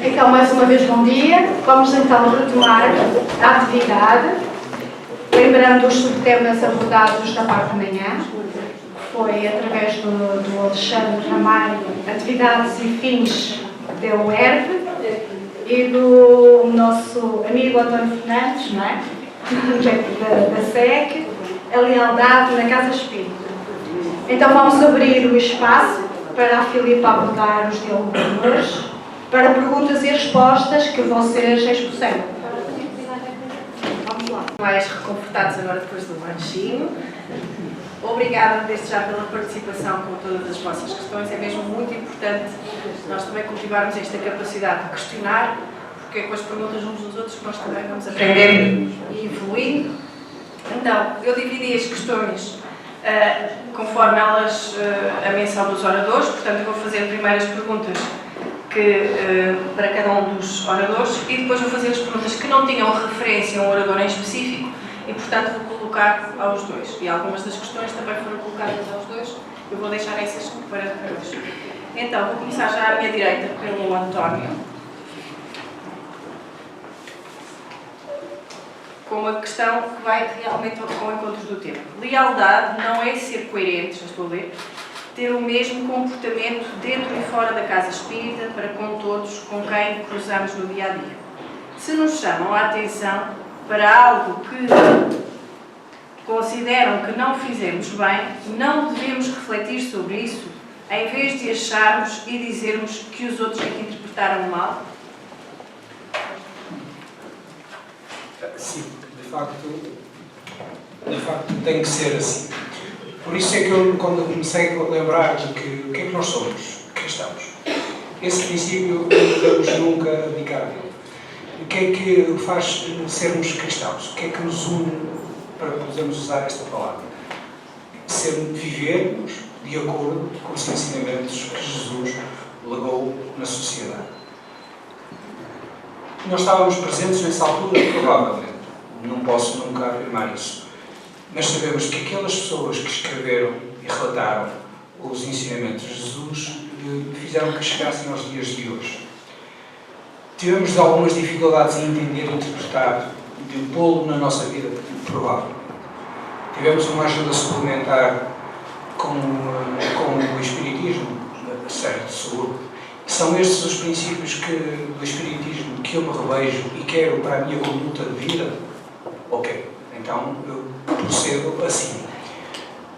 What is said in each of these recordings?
Então, mais uma vez, bom dia. Vamos então retomar a atividade, lembrando os subtemas abordados na parte da manhã. Foi através do Alexandre Ramalho, atividades e fins da UERV, e do nosso amigo António Fernandes, não é? da SEC, a lealdade na Casa Espírita. Então vamos abrir o espaço para a Filipa abordar os dialogadores, para perguntas e respostas que vocês expuseram. Vamos lá. Mais reconfortados agora depois do lanchinho. Obrigada desde já pela participação com todas as vossas questões. É mesmo muito importante nós também cultivarmos esta capacidade de questionar, porque é com as perguntas uns dos outros que nós também vamos aprendendo e evoluindo. Então, eu dividi as questões conforme elas, a menção dos oradores, portanto eu vou fazer primeiro as perguntas para cada um dos oradores e depois vou fazer as perguntas que não tinham referência a um orador em específico e, portanto, vou colocar aos dois. E algumas das questões também foram colocadas aos dois, eu vou deixar essas para hoje. Então, vou começar já à minha direita pelo António, com uma questão que vai realmente ao encontro do tema. Lealdade não é ser coerente, já estou a ler, ter o mesmo comportamento dentro e fora da casa espírita para com todos com quem cruzamos no dia-a-dia. Se nos chamam a atenção para algo que consideram que não fizemos bem, não devemos refletir sobre isso, em vez de acharmos e dizermos que os outros é que interpretaram mal? Sim, de facto tem que ser assim. Por isso é que eu, quando comecei a lembrar de que o que é que nós somos, cristãos, esse princípio não devemos nunca abdicar dele. O que é que faz sermos cristãos? O que é que nos une para podermos usar esta palavra? Vivermos de acordo com os ensinamentos que Jesus legou na sociedade. Nós estávamos presentes nessa altura, provavelmente. Não posso nunca afirmar isso. Mas sabemos que aquelas pessoas que escreveram e relataram os ensinamentos de Jesus fizeram que chegassem aos dias de hoje. Tivemos algumas dificuldades em entender e interpretar, de pô-lo na nossa vida, provavelmente. Tivemos uma ajuda suplementar com o Espiritismo, certo, seguro. São estes os princípios do Espiritismo que eu me revejo e quero para a minha conduta de vida? Ok, então eu procedo assim.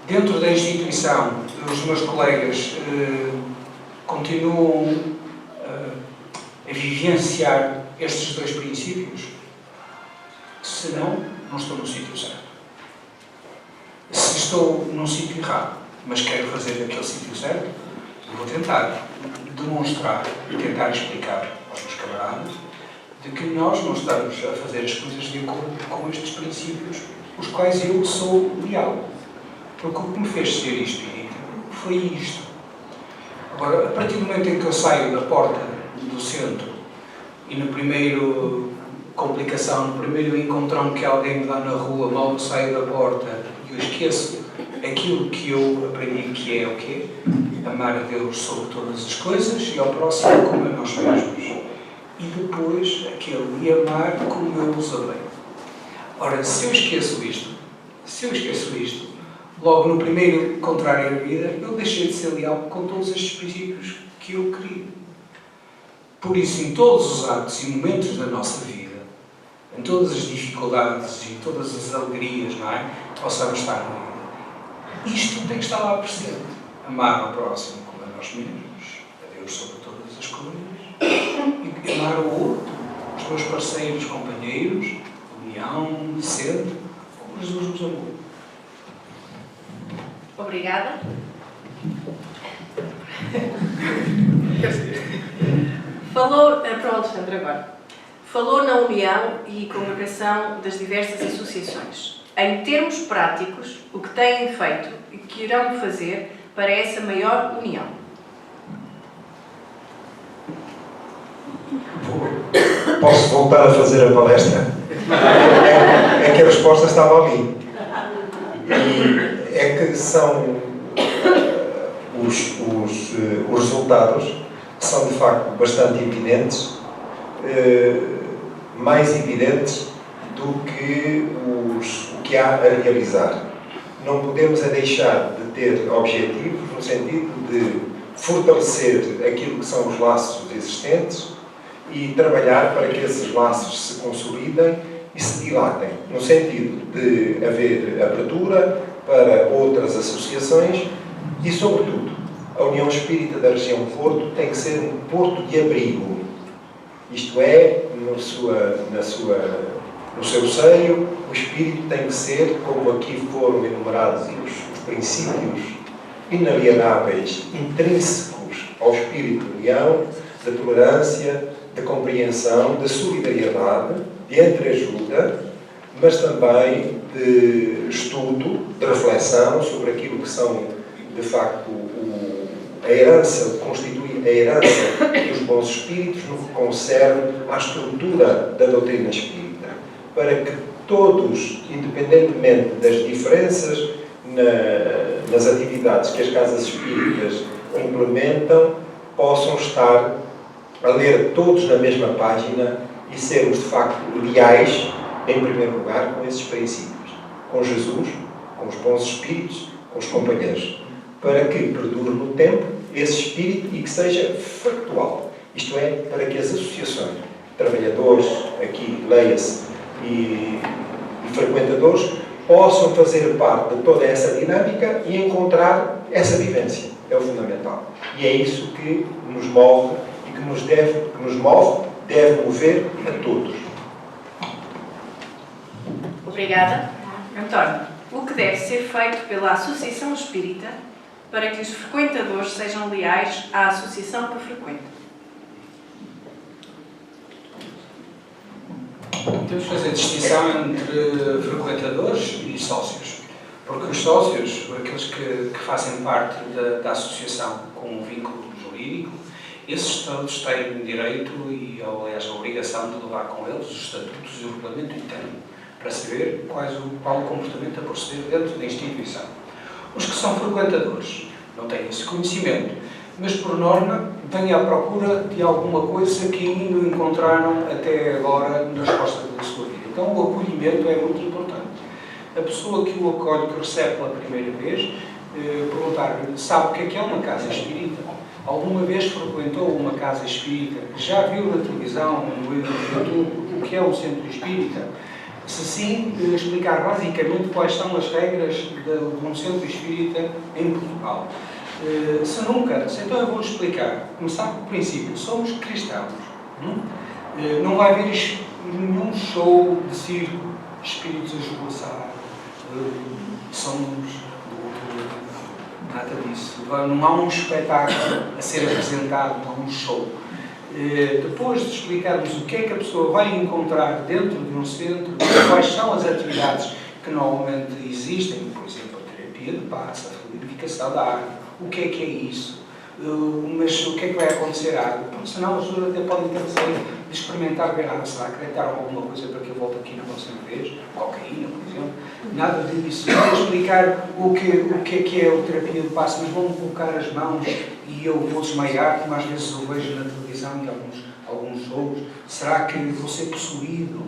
Dentro da instituição, os meus colegas continuam a vivenciar estes dois princípios? Se não, não estou no sítio certo. Se estou num sítio errado, mas quero fazer daquele sítio certo, vou tentar demonstrar e tentar explicar aos meus camaradas de que nós não estamos a fazer as coisas de acordo com estes princípios, os quais eu sou leal. Porque o que me fez ser espírita foi isto. Agora, a partir do momento em que eu saio da porta do centro e no primeiro complicação, no primeiro encontrão que alguém me dá na rua, mal eu saio da porta e eu esqueço aquilo que eu aprendi que é o quê? Amar a Deus sobre todas as coisas e ao próximo como a nós mesmos. E depois aquele de amar como eu os amei. Ora, se eu esqueço isto, logo no primeiro contrário à vida, eu deixei de ser leal com todos estes princípios que eu queria. Por isso, em todos os atos e momentos da nossa vida, em todas as dificuldades e todas as alegrias, não é? Possamos estar na vida. Isto tem que estar lá presente. Amar ao próximo como a nós mesmos, a Deus sobre todas as coisas, e amar o outro, os meus parceiros, companheiros, união, centro, como Jesus nos amou. Obrigada. Falou, para o Alexandre agora, falou na união e congregação das diversas associações. Em termos práticos, o que têm feito e que irão fazer para essa maior união? Posso voltar a fazer a palestra? É que a resposta estava ali. E é que são os resultados são de facto bastante evidentes mais evidentes do que o que há a realizar. Não podemos deixar de ter objetivos no sentido de fortalecer aquilo que são os laços existentes e trabalhar para que esses laços se consolidem e se dilatem, no sentido de haver abertura para outras associações e, sobretudo, a União Espírita da região do Porto tem que ser um porto de abrigo. Isto é, no seu seio, o espírito tem que ser, como aqui foram enumerados os princípios inalienáveis, intrínsecos ao espírito de união, de tolerância, de compreensão, de solidariedade, de entreajuda, mas também de estudo, de reflexão sobre aquilo que são, de facto, a herança, constitui a herança dos bons espíritos no que concerne à estrutura da doutrina espírita, para que todos, independentemente das diferenças nas atividades que as casas espíritas implementam, possam estar a ler todos na mesma página e sermos, de facto, leais, em primeiro lugar, com esses princípios, com Jesus, com os bons espíritos, com os companheiros, para que perdure no tempo esse espírito e que seja factual. Isto é, para que as associações, trabalhadores, aqui leia-se, e frequentadores, possam fazer parte de toda essa dinâmica e encontrar essa vivência. É o fundamental. E é isso que nos move e que nos deve mover a todos. Obrigada. António, o que deve ser feito pela Associação Espírita para que os frequentadores sejam leais à associação que frequentam? Temos que fazer distinção entre frequentadores e sócios, porque os sócios, aqueles que fazem parte da associação com um vínculo jurídico, esses todos têm direito e, aliás, a obrigação de levar com eles os estatutos e o regulamento interno, para saber qual o comportamento a proceder dentro da instituição. Os que são frequentadores não têm esse conhecimento, mas, por norma, vêm à procura de alguma coisa que não encontraram até agora na resposta da sua vida. Então, o acolhimento é muito importante. A pessoa que o acolhe, que recebe pela primeira vez, perguntar-lhe, sabe o que é uma casa espírita? Alguma vez frequentou uma casa espírita? Já viu na televisão, no YouTube, o que é um centro espírita? Se sim, explicar basicamente quais são as regras de um centro espírita em Portugal. Se nunca, então eu vou-lhe explicar. Começar pelo princípio, somos cristãos. Não vai haver nenhum show de circo, espíritos a esvoaçar, somos nada disso. Não há um espetáculo a ser apresentado, não há um show. Depois de explicarmos o que é que a pessoa vai encontrar dentro de um centro, quais são as atividades que normalmente existem, por exemplo, a terapia de passe, a fluidificação da água, o que é isso? Mas o que é que vai acontecer à água? Porque senão as pessoas até podem ter receio de experimentar ver água. Será que deitaram alguma coisa para que eu volte aqui na próxima vez? Cocaína, por exemplo. Nada disso. Vou explicar o que é a terapia de passe, mas vão colocar as mãos e eu vou desmaiar, como às vezes eu vejo na televisão e alguns shows. Será que vou ser possuído?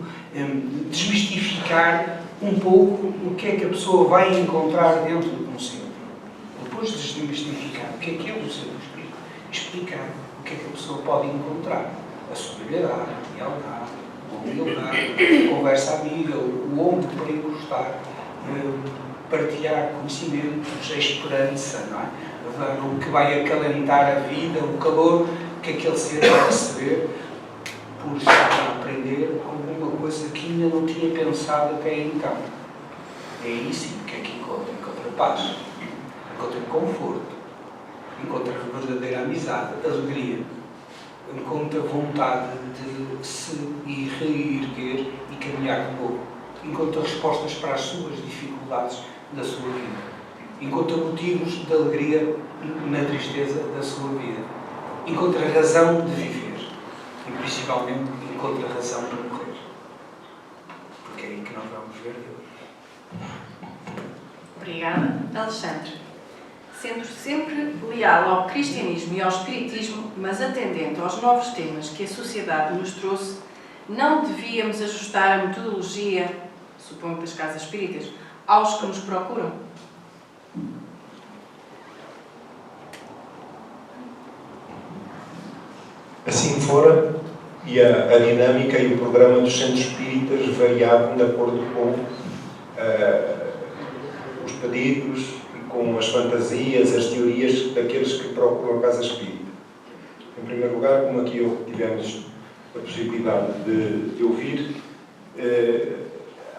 Desmistificar um pouco o que é que a pessoa vai encontrar dentro de um centro. Depois de desmistificar o que é um centro espírita, explicar o que é que a pessoa pode encontrar. A solidariedade, a lealdade, a humildade, a conversa amiga, o ombro para encostar, partilhar conhecimentos, a esperança, não é? O que vai acalentar a vida, o calor que aquele ser vai receber por estar a aprender alguma coisa que ainda não tinha pensado até então. É isso que é que encontra paz, encontra conforto, encontra verdadeira amizade, alegria, encontra vontade de se reerguer e caminhar de novo, encontra respostas para as suas dificuldades da sua vida, encontra motivos de alegria na tristeza da sua vida, encontra razão de viver e principalmente encontra razão de morrer, porque é aí que nós vamos ver Deus. Obrigada. Alexandre, sendo sempre leal ao cristianismo e ao espiritismo, mas atendendo aos novos temas que a sociedade nos trouxe, não devíamos ajustar a metodologia, suponho das casas espíritas, aos que nos procuram? Assim fora, e a dinâmica e o programa dos centros espíritas variavam de acordo com os pedidos e com as fantasias, as teorias daqueles que procuram a casa espírita. Em primeiro lugar, como aqui tivemos a possibilidade de ouvir,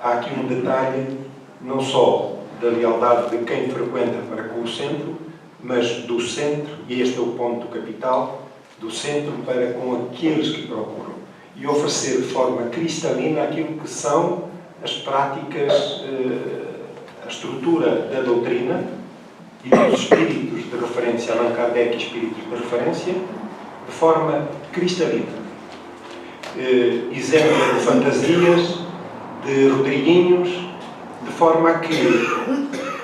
há aqui um detalhe não só da lealdade de quem frequenta para com o centro, mas do centro, e este é o ponto capital, do centro para com aqueles que procuram. E oferecer de forma cristalina aquilo que são as práticas, a estrutura da doutrina e dos espíritos de referência, Allan Kardec e espíritos de referência, de forma cristalina. Isenta de fantasias, de Rodriguinhos, de forma a que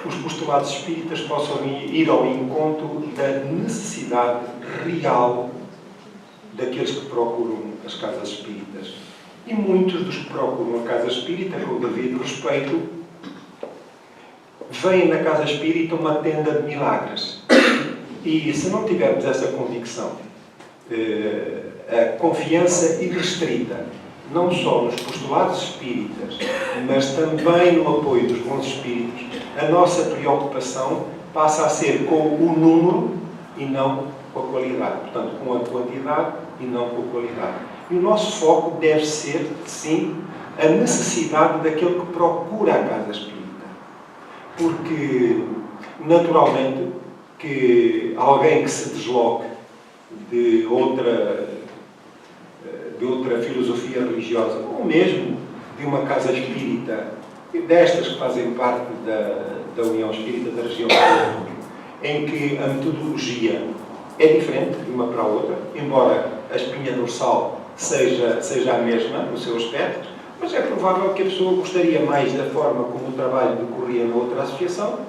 os postulados espíritas possam ir ao encontro da necessidade real daqueles que procuram as casas espíritas. E muitos dos que procuram a casa espírita, com o devido respeito, veem na casa espírita uma tenda de milagres. E se não tivermos essa convicção, a confiança irrestrita, não só nos postulados espíritas, mas também no apoio dos bons espíritos, a nossa preocupação passa a ser com o número e não com a qualidade. Portanto, com a quantidade e não com a qualidade. E o nosso foco deve ser, sim, a necessidade daquele que procura a casa espírita. Porque, naturalmente, que alguém que se desloque de outra filosofia religiosa, ou mesmo de uma casa espírita, destas que fazem parte da União Espírita da região do Porto, em que a metodologia é diferente de uma para a outra, embora a espinha dorsal seja a mesma no seu aspecto, mas é provável que a pessoa gostaria mais da forma como o trabalho decorria na outra associação,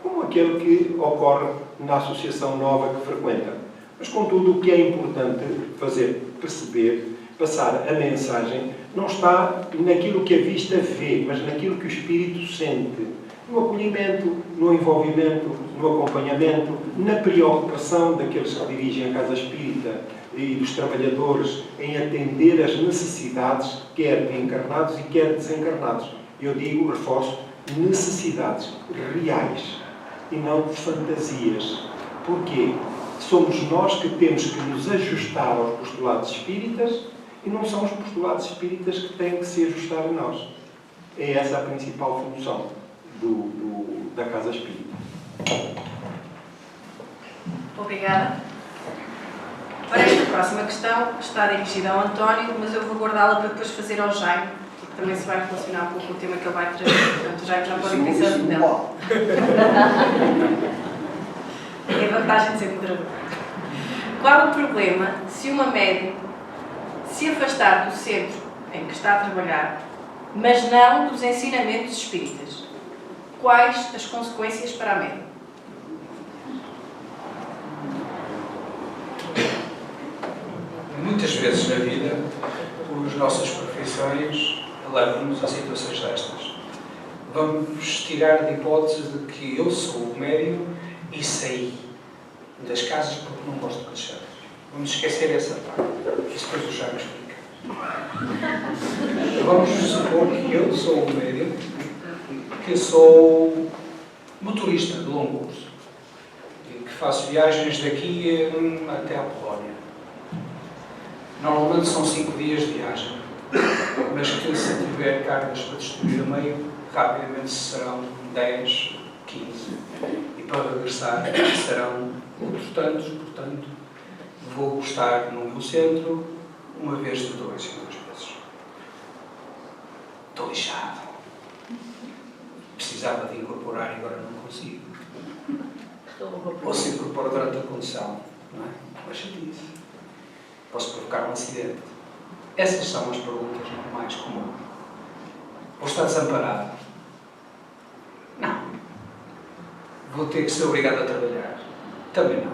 como aquele que ocorre na associação nova que frequenta. Mas, contudo, o que é importante fazer perceber, passar a mensagem, não está naquilo que a vista vê, mas naquilo que o espírito sente. No acolhimento, no envolvimento, no acompanhamento, na preocupação daqueles que dirigem a casa espírita e dos trabalhadores em atender às necessidades, quer de encarnados e quer de desencarnados. Eu digo, reforço, necessidades reais e não de fantasias. Porquê? Somos nós que temos que nos ajustar aos postulados espíritas e não são os postulados espíritas que têm que se ajustar a nós. É essa a principal função da Casa Espírita. Obrigada. Para esta próxima questão está dirigida ao António, mas eu vou guardá-la para depois fazer ao Jaime, porque também se vai relacionar um pouco com o tema que ele vai trazer. Portanto, o Jaime já pode ir pensando nela. É a vantagem de ser moderador. Qual o problema se uma médium se afastar do centro em que está a trabalhar, mas não dos ensinamentos espíritas? Quais as consequências para a médium? Muitas vezes na vida, as nossas profissões levam-nos a situações destas. Vamos tirar de hipótese de que eu sou o médium e saí das casas porque não gosto de deixar. Vamos esquecer essa parte. Isso depois o Jaime explica. Vamos supor que eu sou o médium, que sou motorista de longo curso e que faço viagens daqui até à Polónia. Normalmente são 5 dias de viagem, mas que se tiver cargas para distribuir a meio, rapidamente serão 10, 15. E para regressar serão outros tantos, portanto, vou estar no meu centro uma vez de 2 e 2 vezes. Estou lixado. Precisava de incorporar e agora não consigo. Ou se incorpora durante a condução, não é? Mas chatice. Posso provocar um acidente. Essas são as perguntas mais comuns. Vou estar desamparado? Não. vou ter que ser obrigado a trabalhar. Também não.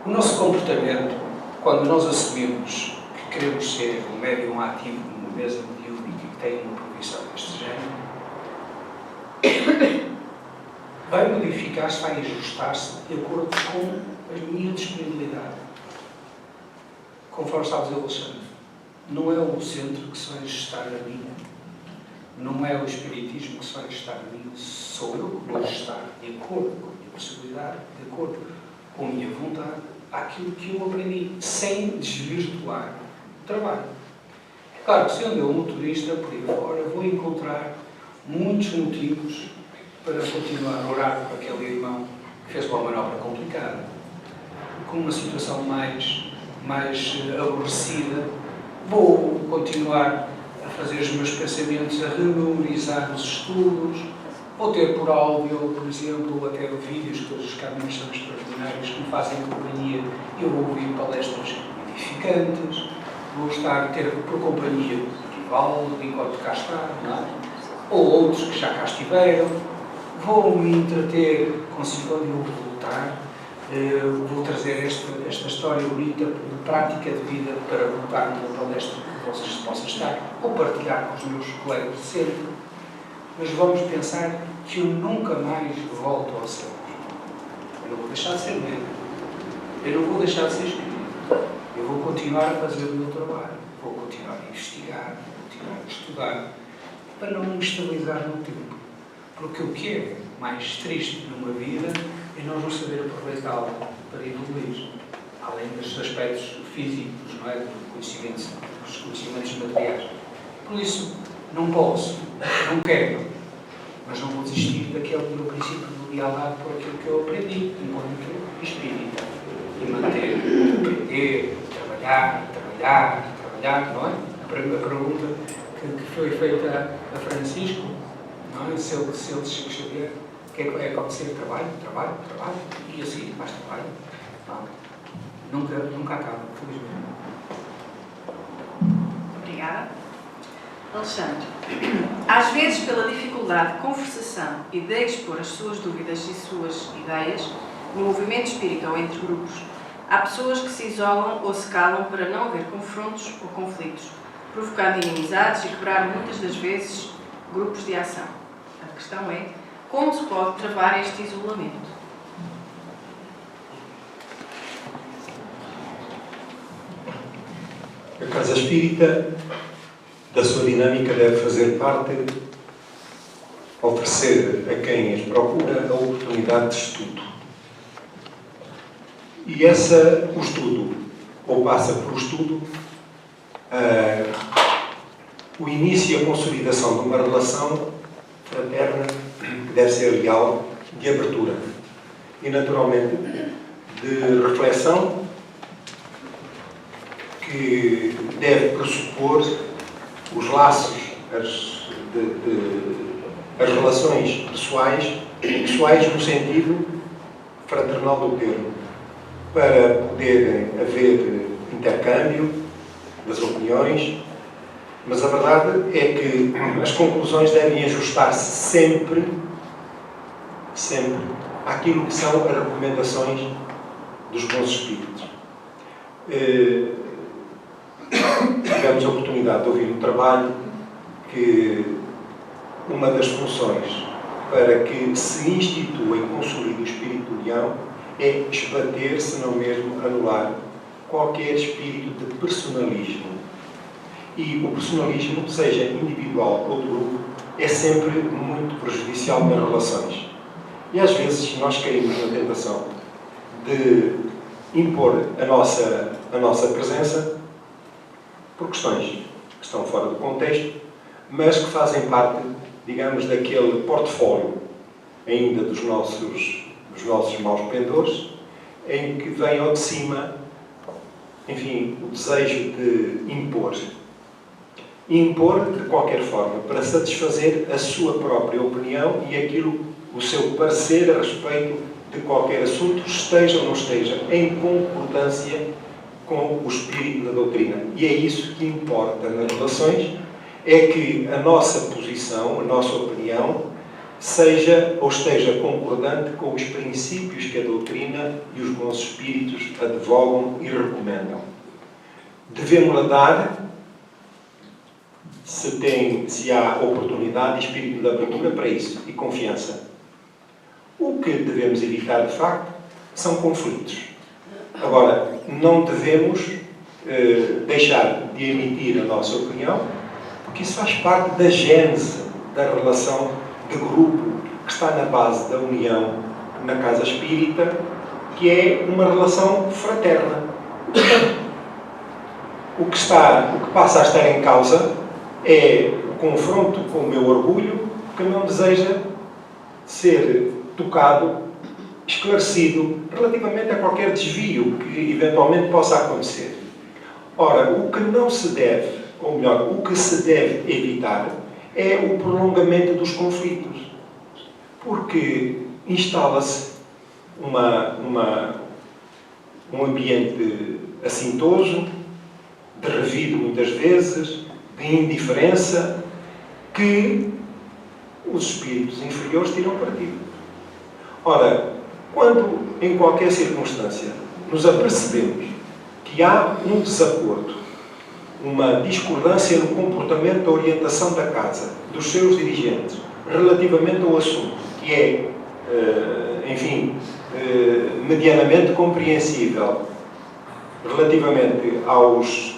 O nosso comportamento, quando nós assumimos que queremos ser um médium ativo numa mesa mediúnica que tem uma profissão deste género, vai modificar-se, vai ajustar-se de acordo com a minha disponibilidade. Conforme está a dizer o Alexandre, não é o centro que se vai ajustar a mim, não é o espiritismo que se vai ajustar a mim, sou eu que vou ajustar de acordo com a minha possibilidade, de acordo com a minha vontade, àquilo que eu aprendi, sem desvirtuar o trabalho. É claro que sendo eu um motorista por aí fora, vou encontrar muitos motivos para continuar a orar por aquele irmão que fez uma manobra complicada, com uma situação mais aborrecida. Vou continuar a fazer os meus pensamentos, a rememorizar os estudos, vou ter por áudio, por exemplo, ou até vídeos, que todos os caminhos são extraordinários, que me fazem companhia. Eu vou ouvir palestras edificantes, vou ter por companhia o Divaldo, enquanto cá está, não é? Ou outros que já cá estiveram. Vou me entreter consigo onde eu vou voltar. Vou trazer esta história bonita de prática de vida para voltar numa palestra que vocês possam estar, ou partilhar com os meus colegas de sempre. Mas vamos pensar que eu nunca mais volto ao céu. Eu não vou deixar de ser médico. Eu não vou deixar de ser espírito. Eu vou continuar a fazer o meu trabalho. Vou continuar a investigar, vou continuar a estudar, para não me estabilizar no tempo. Porque o que é mais triste numa vida é nós não saber aproveitá-la para evoluir, além dos aspectos físicos, não é? Dos conhecimentos materiais. Por isso, não posso, não quero, mas não vou desistir daquele meu princípio de lealdade por aquilo que eu aprendi enquanto espírita. E manter, aprender, trabalhar, não é? A pergunta que foi feita a Francisco, não é? Se ele Chico Xavier, o que é acontecer? Trabalho, e a seguir mais trabalho. Não, nunca acaba, felizmente. Obrigada. Alexandre, às vezes pela dificuldade de conversação e de expor as suas dúvidas e suas ideias no movimento espírita ou entre grupos, há pessoas que se isolam ou se calam para não haver confrontos ou conflitos, provocando inimizades e quebrar muitas das vezes grupos de ação. A questão é, como se pode travar este isolamento? A Casa Espírita, da sua dinâmica, deve fazer parte, oferecer a quem as procura a oportunidade de estudo. E o estudo, ou passa por estudo, o início e a consolidação de uma relação fraterna que deve ser real, de abertura e, naturalmente, de reflexão, que deve pressupor os laços, as relações pessoais no sentido fraternal do termo, para poder haver intercâmbio das opiniões, mas a verdade é que as conclusões devem ajustar-se sempre àquilo que são as recomendações dos bons espíritos. Tivemos a oportunidade de ouvir um trabalho que uma das funções para que se institua e consolide o espírito de união é esbater, se não mesmo anular, qualquer espírito de personalismo. E o personalismo, seja individual ou de grupo, é sempre muito prejudicial nas relações. E às vezes nós caímos na tentação de impor a nossa presença por questões que estão fora do contexto, mas que fazem parte, digamos, daquele portfólio ainda dos nossos maus pendores, em que vem ao de cima, enfim, o desejo de impor. Impor de qualquer forma, para satisfazer a sua própria opinião e o seu parecer a respeito de qualquer assunto, esteja ou não esteja em concordância com o espírito da doutrina. E é isso que importa nas relações, é que a nossa posição, a nossa opinião, seja ou esteja concordante com os princípios que a doutrina e os bons espíritos advogam e recomendam. Devemos-la dar, se há oportunidade e espírito de abertura para isso, e confiança. O que devemos evitar, de facto, são conflitos. Agora, não devemos deixar de emitir a nossa opinião, porque isso faz parte da gênese da relação de grupo que está na base da união na casa espírita, que é uma relação fraterna. O que passa a estar em causa é o confronto com o meu orgulho, que não deseja ser tocado, esclarecido, relativamente a qualquer desvio que eventualmente possa acontecer. Ora, o que não se deve, ou melhor, o que se deve evitar é o prolongamento dos conflitos, porque instala-se um ambiente assintoso, de revido muitas vezes, de indiferença, que os espíritos inferiores tiram partido. Ora, quando em qualquer circunstância nos apercebemos que há um desacordo, uma discordância no comportamento da orientação da casa, dos seus dirigentes, relativamente ao assunto, que é, medianamente compreensível, relativamente aos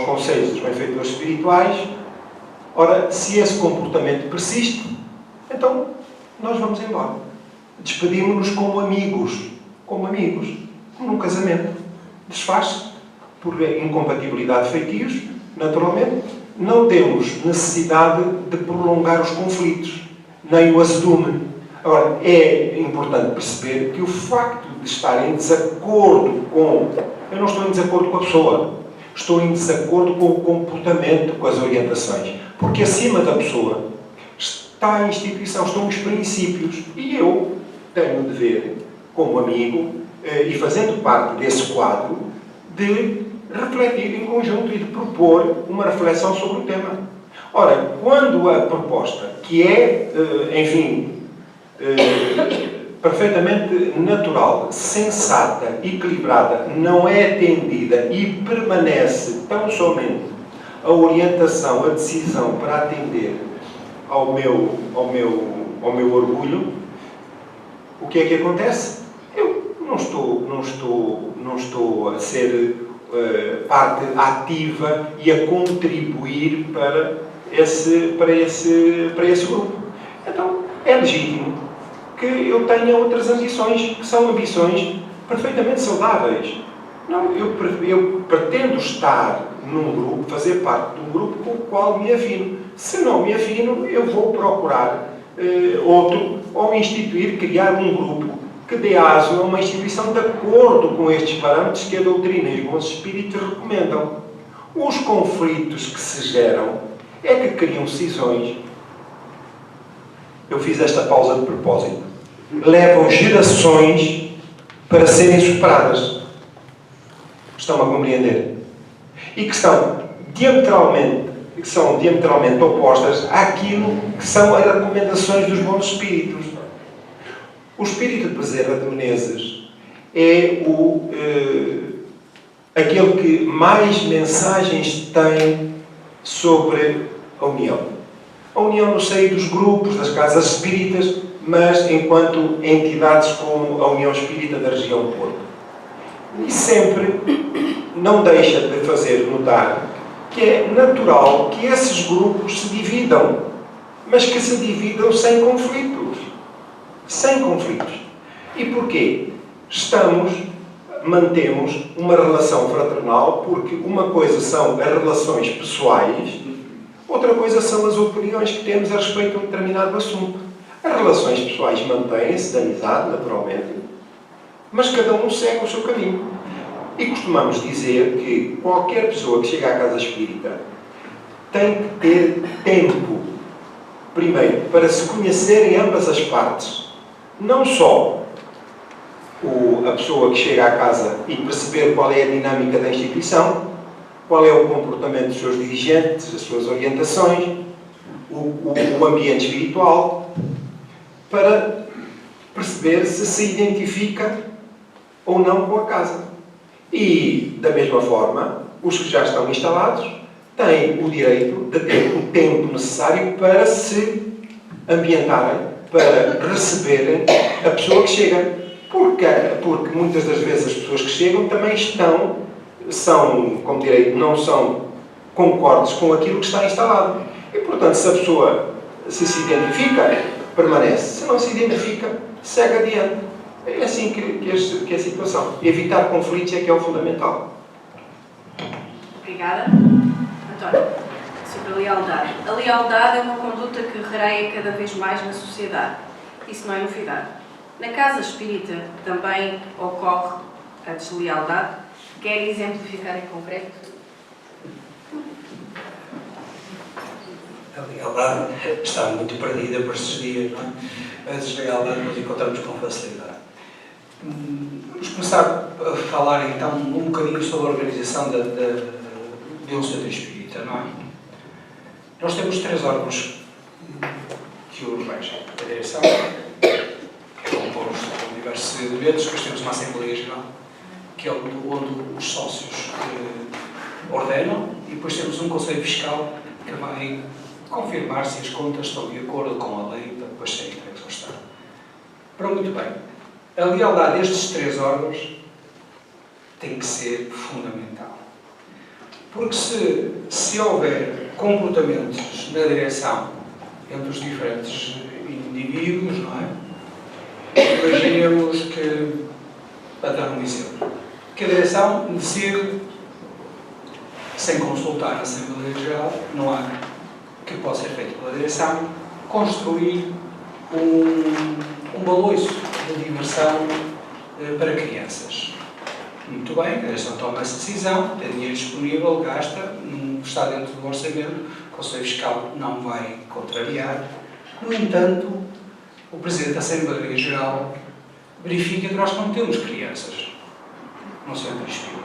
conselhos dos benfeitores espirituais, ora, se esse comportamento persiste, então nós vamos embora. Despedimos-nos como amigos, como num casamento. Desfaz-se por incompatibilidade de feitios, naturalmente. Não temos necessidade de prolongar os conflitos, nem o azedume. Agora, é importante perceber que o facto de estar em desacordo com... Eu não estou em desacordo com a pessoa, estou em desacordo com o comportamento, com as orientações. Porque acima da pessoa está a instituição, estão os princípios. E eu tenho o dever, como amigo, e fazendo parte desse quadro, de refletir em conjunto e de propor uma reflexão sobre o tema. Ora, quando a proposta, que é, perfeitamente natural, sensata, equilibrada, não é atendida e permanece tão somente a orientação, a decisão para atender ao meu orgulho, o que é que acontece? Eu não estou a ser parte ativa e a contribuir para esse grupo. Então, é legítimo que eu tenha outras ambições, que são ambições perfeitamente saudáveis. Não, eu pretendo estar num grupo, fazer parte de um grupo com o qual me afino. Se não me afino, eu vou procurar outro, ou instituir, criar um grupo que dê aso a uma instituição de acordo com estes parâmetros que a doutrina e os bons espíritos recomendam. Os conflitos que se geram é que criam cisões. Eu fiz esta pausa de propósito. Levam gerações para serem superadas. Estão a compreender? E que são diametralmente opostas àquilo que são as recomendações dos bons espíritos. O espírito de Bezerra de Menezes é aquele que mais mensagens tem sobre a união. A união no seio dos grupos, das casas espíritas, mas enquanto entidades como a União Espírita da região do Porto. E sempre não deixa de fazer notar que é natural que esses grupos se dividam, mas que se dividam sem conflitos. Sem conflitos. E porquê? Mantemos uma relação fraternal, porque uma coisa são as relações pessoais, outra coisa são as opiniões que temos a respeito de um determinado assunto. As relações pessoais mantêm-se, de amizade, naturalmente, mas cada um segue o seu caminho. E costumamos dizer que qualquer pessoa que chega à casa espírita tem que ter tempo, primeiro, para se conhecerem ambas as partes. Não só a pessoa que chega à casa e perceber qual é a dinâmica da instituição, qual é o comportamento dos seus dirigentes, as suas orientações, o ambiente espiritual, para perceber se se identifica ou não com a casa. E, da mesma forma, os que já estão instalados têm o direito de ter o tempo necessário para se ambientarem, para receberem a pessoa que chega. Porque muitas das vezes as pessoas que chegam também não são concordes com aquilo que está instalado. E, portanto, se a pessoa se identifica, permanece. Se não se identifica, segue adiante. É assim que é a situação. Evitar conflitos é que é o fundamental. Obrigada. António, sobre a lealdade. A lealdade é uma conduta que rareia cada vez mais na sociedade. Isso não é novidade. Na casa espírita também ocorre a deslealdade. Quer exemplificar em concreto? A lealdade está muito perdida por estes dias, não é? A deslealdade nós encontramos com facilidade. Vamos começar a falar então um bocadinho sobre a organização de um centro espírita, não é? Nós temos 3 órgãos que o regem. A direção, que é composto por diversos elementos, depois temos uma Assembleia Geral, que é onde os sócios ordenam, e depois temos um Conselho Fiscal que vai confirmar se as contas estão de acordo com a lei para depois serem entregues ao Estado. Pronto, muito bem. A lealdade destes 3 órgãos tem que ser fundamental. Porque se houver comportamentos na direção entre os diferentes indivíduos, não é? Imaginemos que, para dar um exemplo, que a direção decide, sem consultar a Assembleia Geral, não há que possa ser feito pela direção, construir um baloiço de diversão para crianças. Muito bem, a direção toma essa decisão, tem dinheiro disponível, gasta, está dentro do orçamento, o Conselho Fiscal não vai contrariar. No entanto, o Presidente da Assembleia Geral verifica que nós não temos crianças no centro espírita.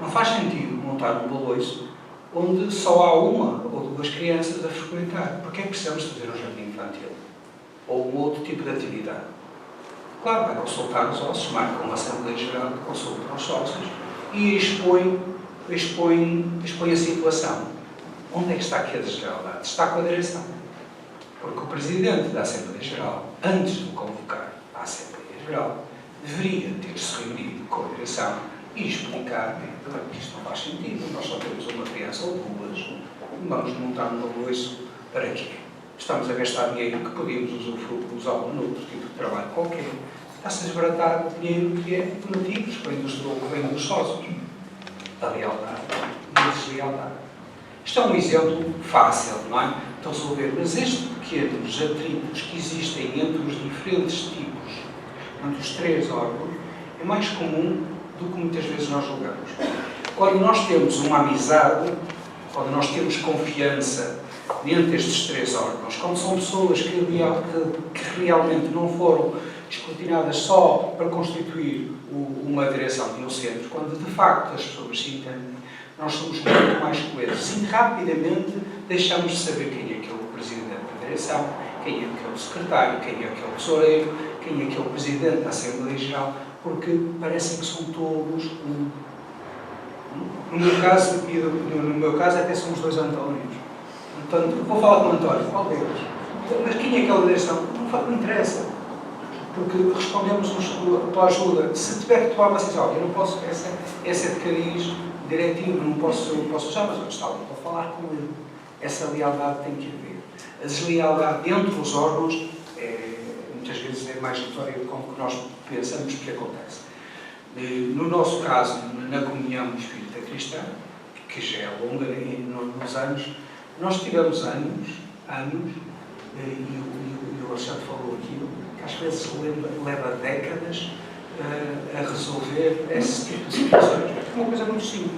Não faz sentido montar um baloiço onde só há uma ou 2 crianças a frequentar. Porque é que precisamos fazer um jardim infantil? Ou um outro tipo de atividade? Claro, vai consultar os sócios, marca uma Assembleia Geral que consulta os sócios e expõe a situação. Onde é que está aqui a deslealdade? Está com a direção. Porque o Presidente da Assembleia Geral, antes de convocar a Assembleia Geral, deveria ter-se reunido com a direção e explicar que isto não faz sentido, nós só temos uma criança ou 2, vamos montar um baloiço para quê? Estamos a gastar dinheiro que podíamos usar noutro tipo de trabalho qualquer. Está-se a desbaratar o dinheiro que é donativos, que vem dos sócios. A lealdade e a deslealdade. Isto é um exemplo fácil, não é? De resolver, mas estes pequenos atritos que existem entre os diferentes tipos, entre os 3 órgãos, é mais comum do que muitas vezes nós julgamos. Quando nós temos uma amizade, quando nós temos confiança entre estes 3 órgãos, quando são pessoas que realmente não foram escrutinadas só para constituir uma direção de um centro, quando de facto as pessoas se entendem, nós somos muito mais coesos e rapidamente deixamos de saber quem é que é o Presidente da direção, quem é que é o Secretário, quem é que é o Tesoureiro, quem é que é o Presidente da Assembleia Geral, porque parecem que são todos um. No meu caso até somos 2 Antónios. Portanto, vou falar com o António, qual deles? Mas quem é que é a direção? Não interessa. Porque respondemos pela ajuda. Se tiver que tomar uma decisão, eu não posso, essa é de cariz diretivo, não posso usar, mas eu estou ali para falar com ele. Essa lealdade tem que haver. A deslealdade entre os órgãos muitas vezes é mais notória do que nós pensamos que acontece. No nosso caso, na Comunhão Espírita Cristã, que já é longa nos anos, nós tivemos anos, e o Alexandre falou aquilo, que às vezes leva décadas a resolver esse tipo de situações. É uma coisa muito simples.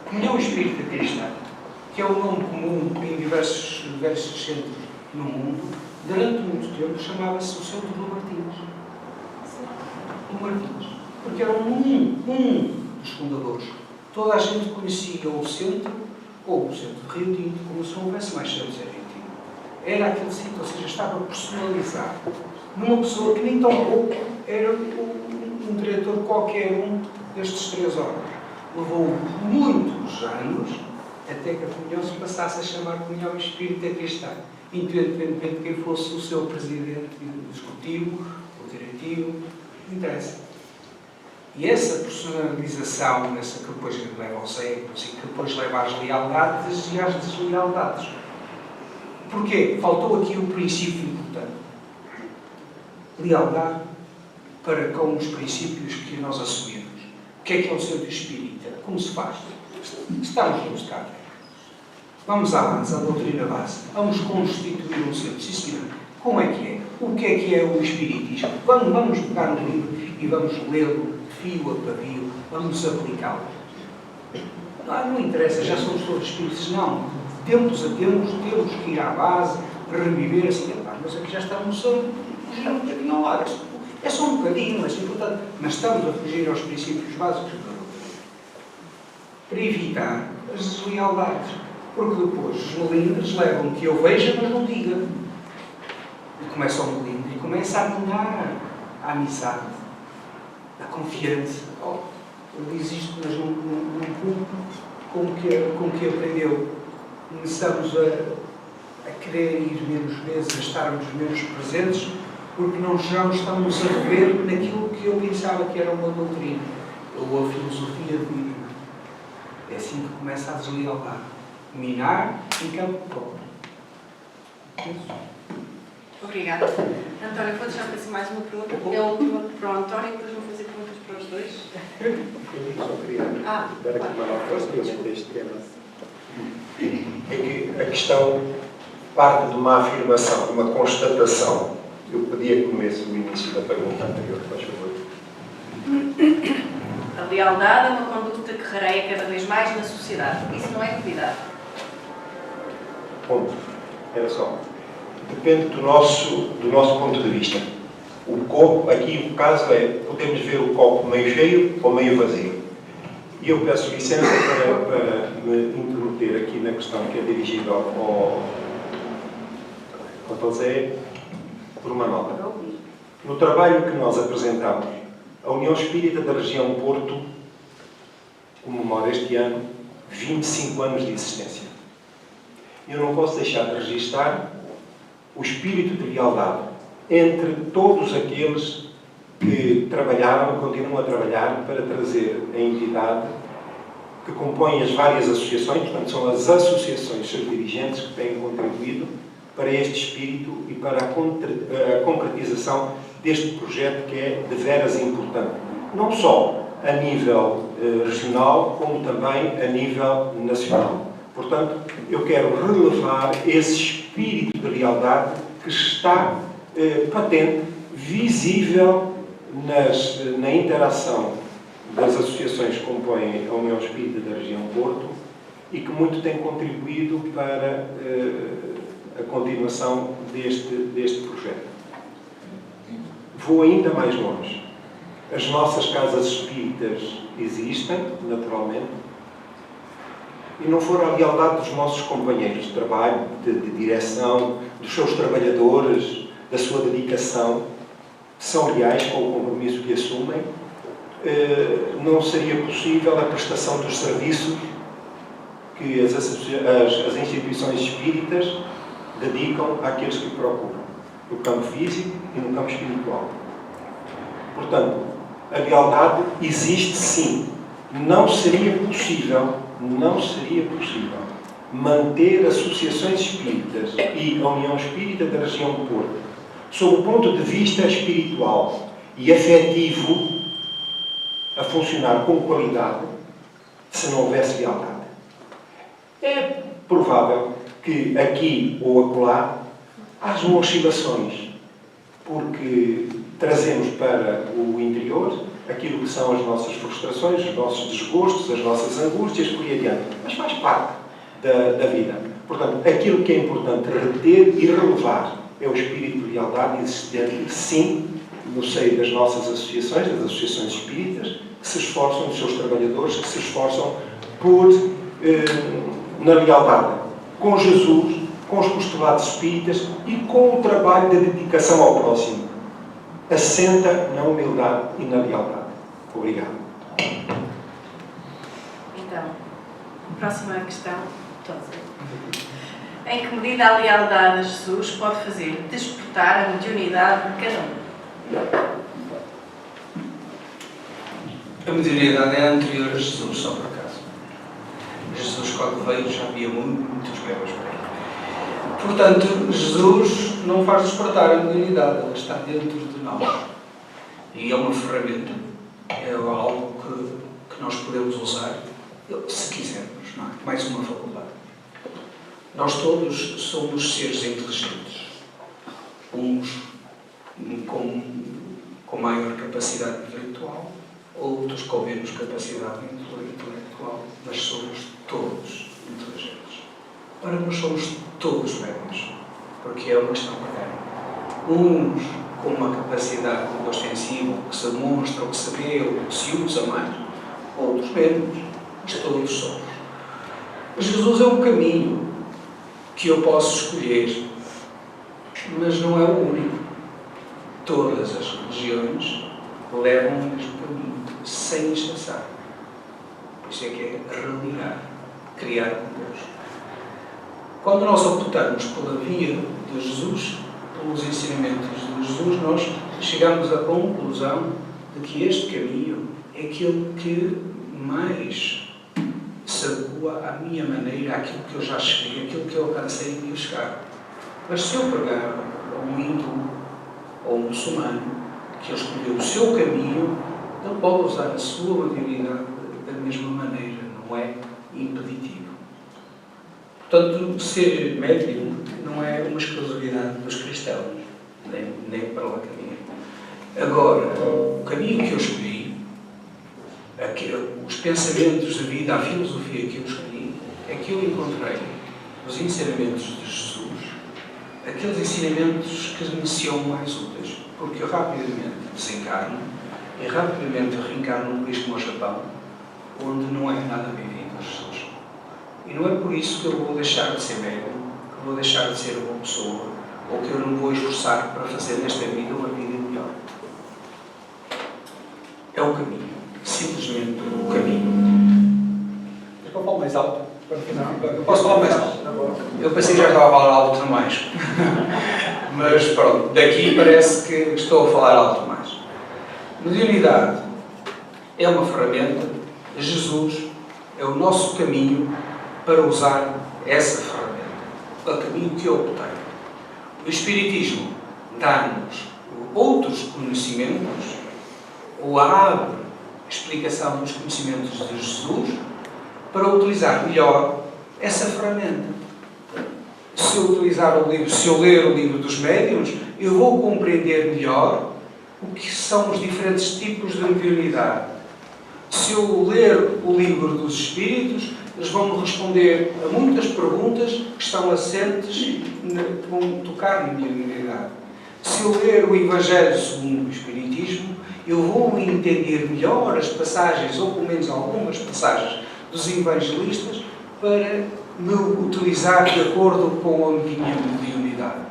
Comunhão Espírita Cristã, que é um nome comum em diversos centros no mundo, durante muito tempo chamava-se o Centro do Martins. Do Martins. Porque era um dos fundadores. Toda a gente conhecia o centro, ou o centro de Rio Tinto, como se não houvesse mais centros em Rio Tinto. era aquele sítio, ou seja, estava personalizado. Numa pessoa que nem tão pouco era um diretor qualquer um destes 3 órgãos. Levou muitos anos até que a comunhão se passasse a chamar Comunhão Espírita Cristã, independentemente de quem fosse o seu presidente executivo, o diretivo, não interessa. E essa personalização, essa que depois leva aos egos e que depois leva às lealdades e às deslealdades. Porquê? Faltou aqui um princípio importante. Lealdade para com os princípios que nós assumimos. O que é o centro espírita? Como se faz? Estamos juntos cá. Vamos à base, à doutrina base. Vamos constituir um centro. Sim, senhor. Como é? O que é o espiritismo? Vamos pegar no livro e vamos lê-lo fio a pavio. Vamos aplicá-lo. Não interessa, já somos todos espíritos. Não. Temos que ir à base, reviver assim. Mas aqui já estamos a fugir um bocadinho ao lado. É só um bocadinho, mas é importante. Mas estamos a fugir aos princípios básicos para evitar as deslealdades. Porque depois os melindres levam que eu veja, mas não diga. E começa o melindre e começa a minar a amizade, a confiança. Ele diz isto, mas não com que aprendeu. Começamos a querer ir menos vezes, a estarmos menos presentes, porque não já estamos a rever naquilo que eu pensava que era uma doutrina, ou a filosofia de vida. É assim que começa a deslealdade. Minar em campo próprio. Obrigada. António, vou deixar para si mais uma pergunta. Eu pergunto para o António e depois vou fazer perguntas para os dois. Eu só queria dar aqui uma nota sobre este tema. É que a questão parte de uma afirmação, de uma constatação. Eu pedia que comece o início da pergunta anterior, faz favor. A lealdade é uma conduta que rareia cada vez mais na sociedade. Isso não é novidade. Ponto. Era só. Depende do nosso ponto de vista. O copo, aqui o caso é, podemos ver o copo meio cheio ou meio vazio. E eu peço licença para me interromper aqui na questão que é dirigida ao José, por uma nota. No trabalho que nós apresentamos, a União Espírita da Região Porto comemora este ano 25 anos de existência. Eu não posso deixar de registrar o espírito de lealdade entre todos aqueles que trabalharam e continuam a trabalhar para trazer a entidade que compõe as várias associações, portanto, são as associações, seus dirigentes, que têm contribuído para este espírito e para a concretização deste projeto que é de veras importante. Não só a nível regional, como também a nível nacional. Portanto, eu quero relevar esse espírito de lealdade que está patente, visível na interação das associações que compõem a União Espírita da Região Porto e que muito tem contribuído para a continuação deste projeto. Vou ainda mais longe. As nossas casas espíritas existem, naturalmente, e não for a lealdade dos nossos companheiros de trabalho, de direção, dos seus trabalhadores, da sua dedicação, que são leais com o compromisso que assumem, não seria possível a prestação dos serviços que as instituições espíritas dedicam àqueles que procuram, no campo físico e no campo espiritual. Portanto, a lealdade existe sim. Não seria possível manter associações espíritas e a União Espírita da Região do Porto, sob o ponto de vista espiritual e afetivo, a funcionar com qualidade, se não houvesse lealdade. É provável que aqui ou acolá hajam oscilações, porque trazemos para o interior aquilo que são as nossas frustrações, os nossos desgostos, as nossas angústias, por aí adiante. Mas faz parte da vida. Portanto, aquilo que é importante reter e relevar é o espírito de lealdade existente, sim, no seio das nossas associações, das associações espíritas, que se esforçam, os seus trabalhadores, que se esforçam na lealdade com Jesus, com os postulados espíritas e com o trabalho de dedicação ao próximo. Assenta na humildade e na lealdade. Obrigado. Então, próxima questão. Em que medida a lealdade a Jesus pode fazer despertar a mediunidade de cada um? A mediunidade é anterior a Jesus, só por acaso. Jesus, quando veio, já havia muitos bebés para ele. Portanto, Jesus não faz despertar a mediunidade, ela está dentro de nós. E é uma ferramenta, é algo que nós podemos usar, se quisermos, não é? Mais uma faculdade. Nós todos somos seres inteligentes. Uns com maior capacidade intelectual, outros com menos capacidade intelectual, mas somos todos inteligentes. Ora, nós somos todos velhos, porque é uma questão para uns com uma capacidade ostensiva, que se demonstra, que se vê, ou que se usa mais, outros menos, mas todos somos. Jesus é um caminho que eu posso escolher, mas não é o único. Todas as religiões levam o mesmo caminho, sem exceção. Por isso é que é religar, criar com Deus. Quando nós optamos pela via de Jesus, pelos ensinamentos de Jesus, nós chegamos à conclusão de que este caminho é aquele que mais se adequa à minha maneira, àquilo que eu já cheguei, àquilo que eu alcancei e ia chegar. Mas se eu pegar um hindu ou um muçulmano que ele escolheu o seu caminho, ele pode usar a sua mediunidade da mesma maneira, não é impeditivo. Portanto, ser médium não é uma exclusividade dos cristãos, nem para lá caminho. Agora, o caminho que eu escolhi, os pensamentos de vida, a filosofia que eu escolhi, é que eu encontrei os ensinamentos de Jesus, aqueles ensinamentos que me são mais úteis, porque eu rapidamente desencarno e rapidamente reencarno num país como o Japão, onde não é nada bem-vindo a Jesus. E não é por isso que eu vou deixar de ser médium, que vou deixar de ser uma pessoa, ou que eu não vou esforçar para fazer nesta vida uma vida melhor. É o caminho. Simplesmente o caminho. Quer que eu fale mais alto? Não, eu posso falar mais alto. Eu pensei que já estava a falar alto demais. Mas pronto, daqui parece que estou a falar alto demais. Mediunidade é uma ferramenta. Jesus é o nosso caminho para usar essa ferramenta. É o caminho que eu optei. O Espiritismo dá-nos outros conhecimentos, ou abre a explicação dos conhecimentos de Jesus para utilizar melhor essa ferramenta. Se eu utilizar o livro, se eu ler o livro dos médiuns, eu vou compreender melhor o que são os diferentes tipos de mediunidade. Se eu ler o livro dos Espíritos, eles vão-me responder a muitas perguntas que estão assentes que vão tocar na mediunidade. Se eu ler o Evangelho segundo o Espiritismo, eu vou entender melhor as passagens, ou pelo menos algumas passagens dos evangelistas, para me utilizar de acordo com a minha mediunidade.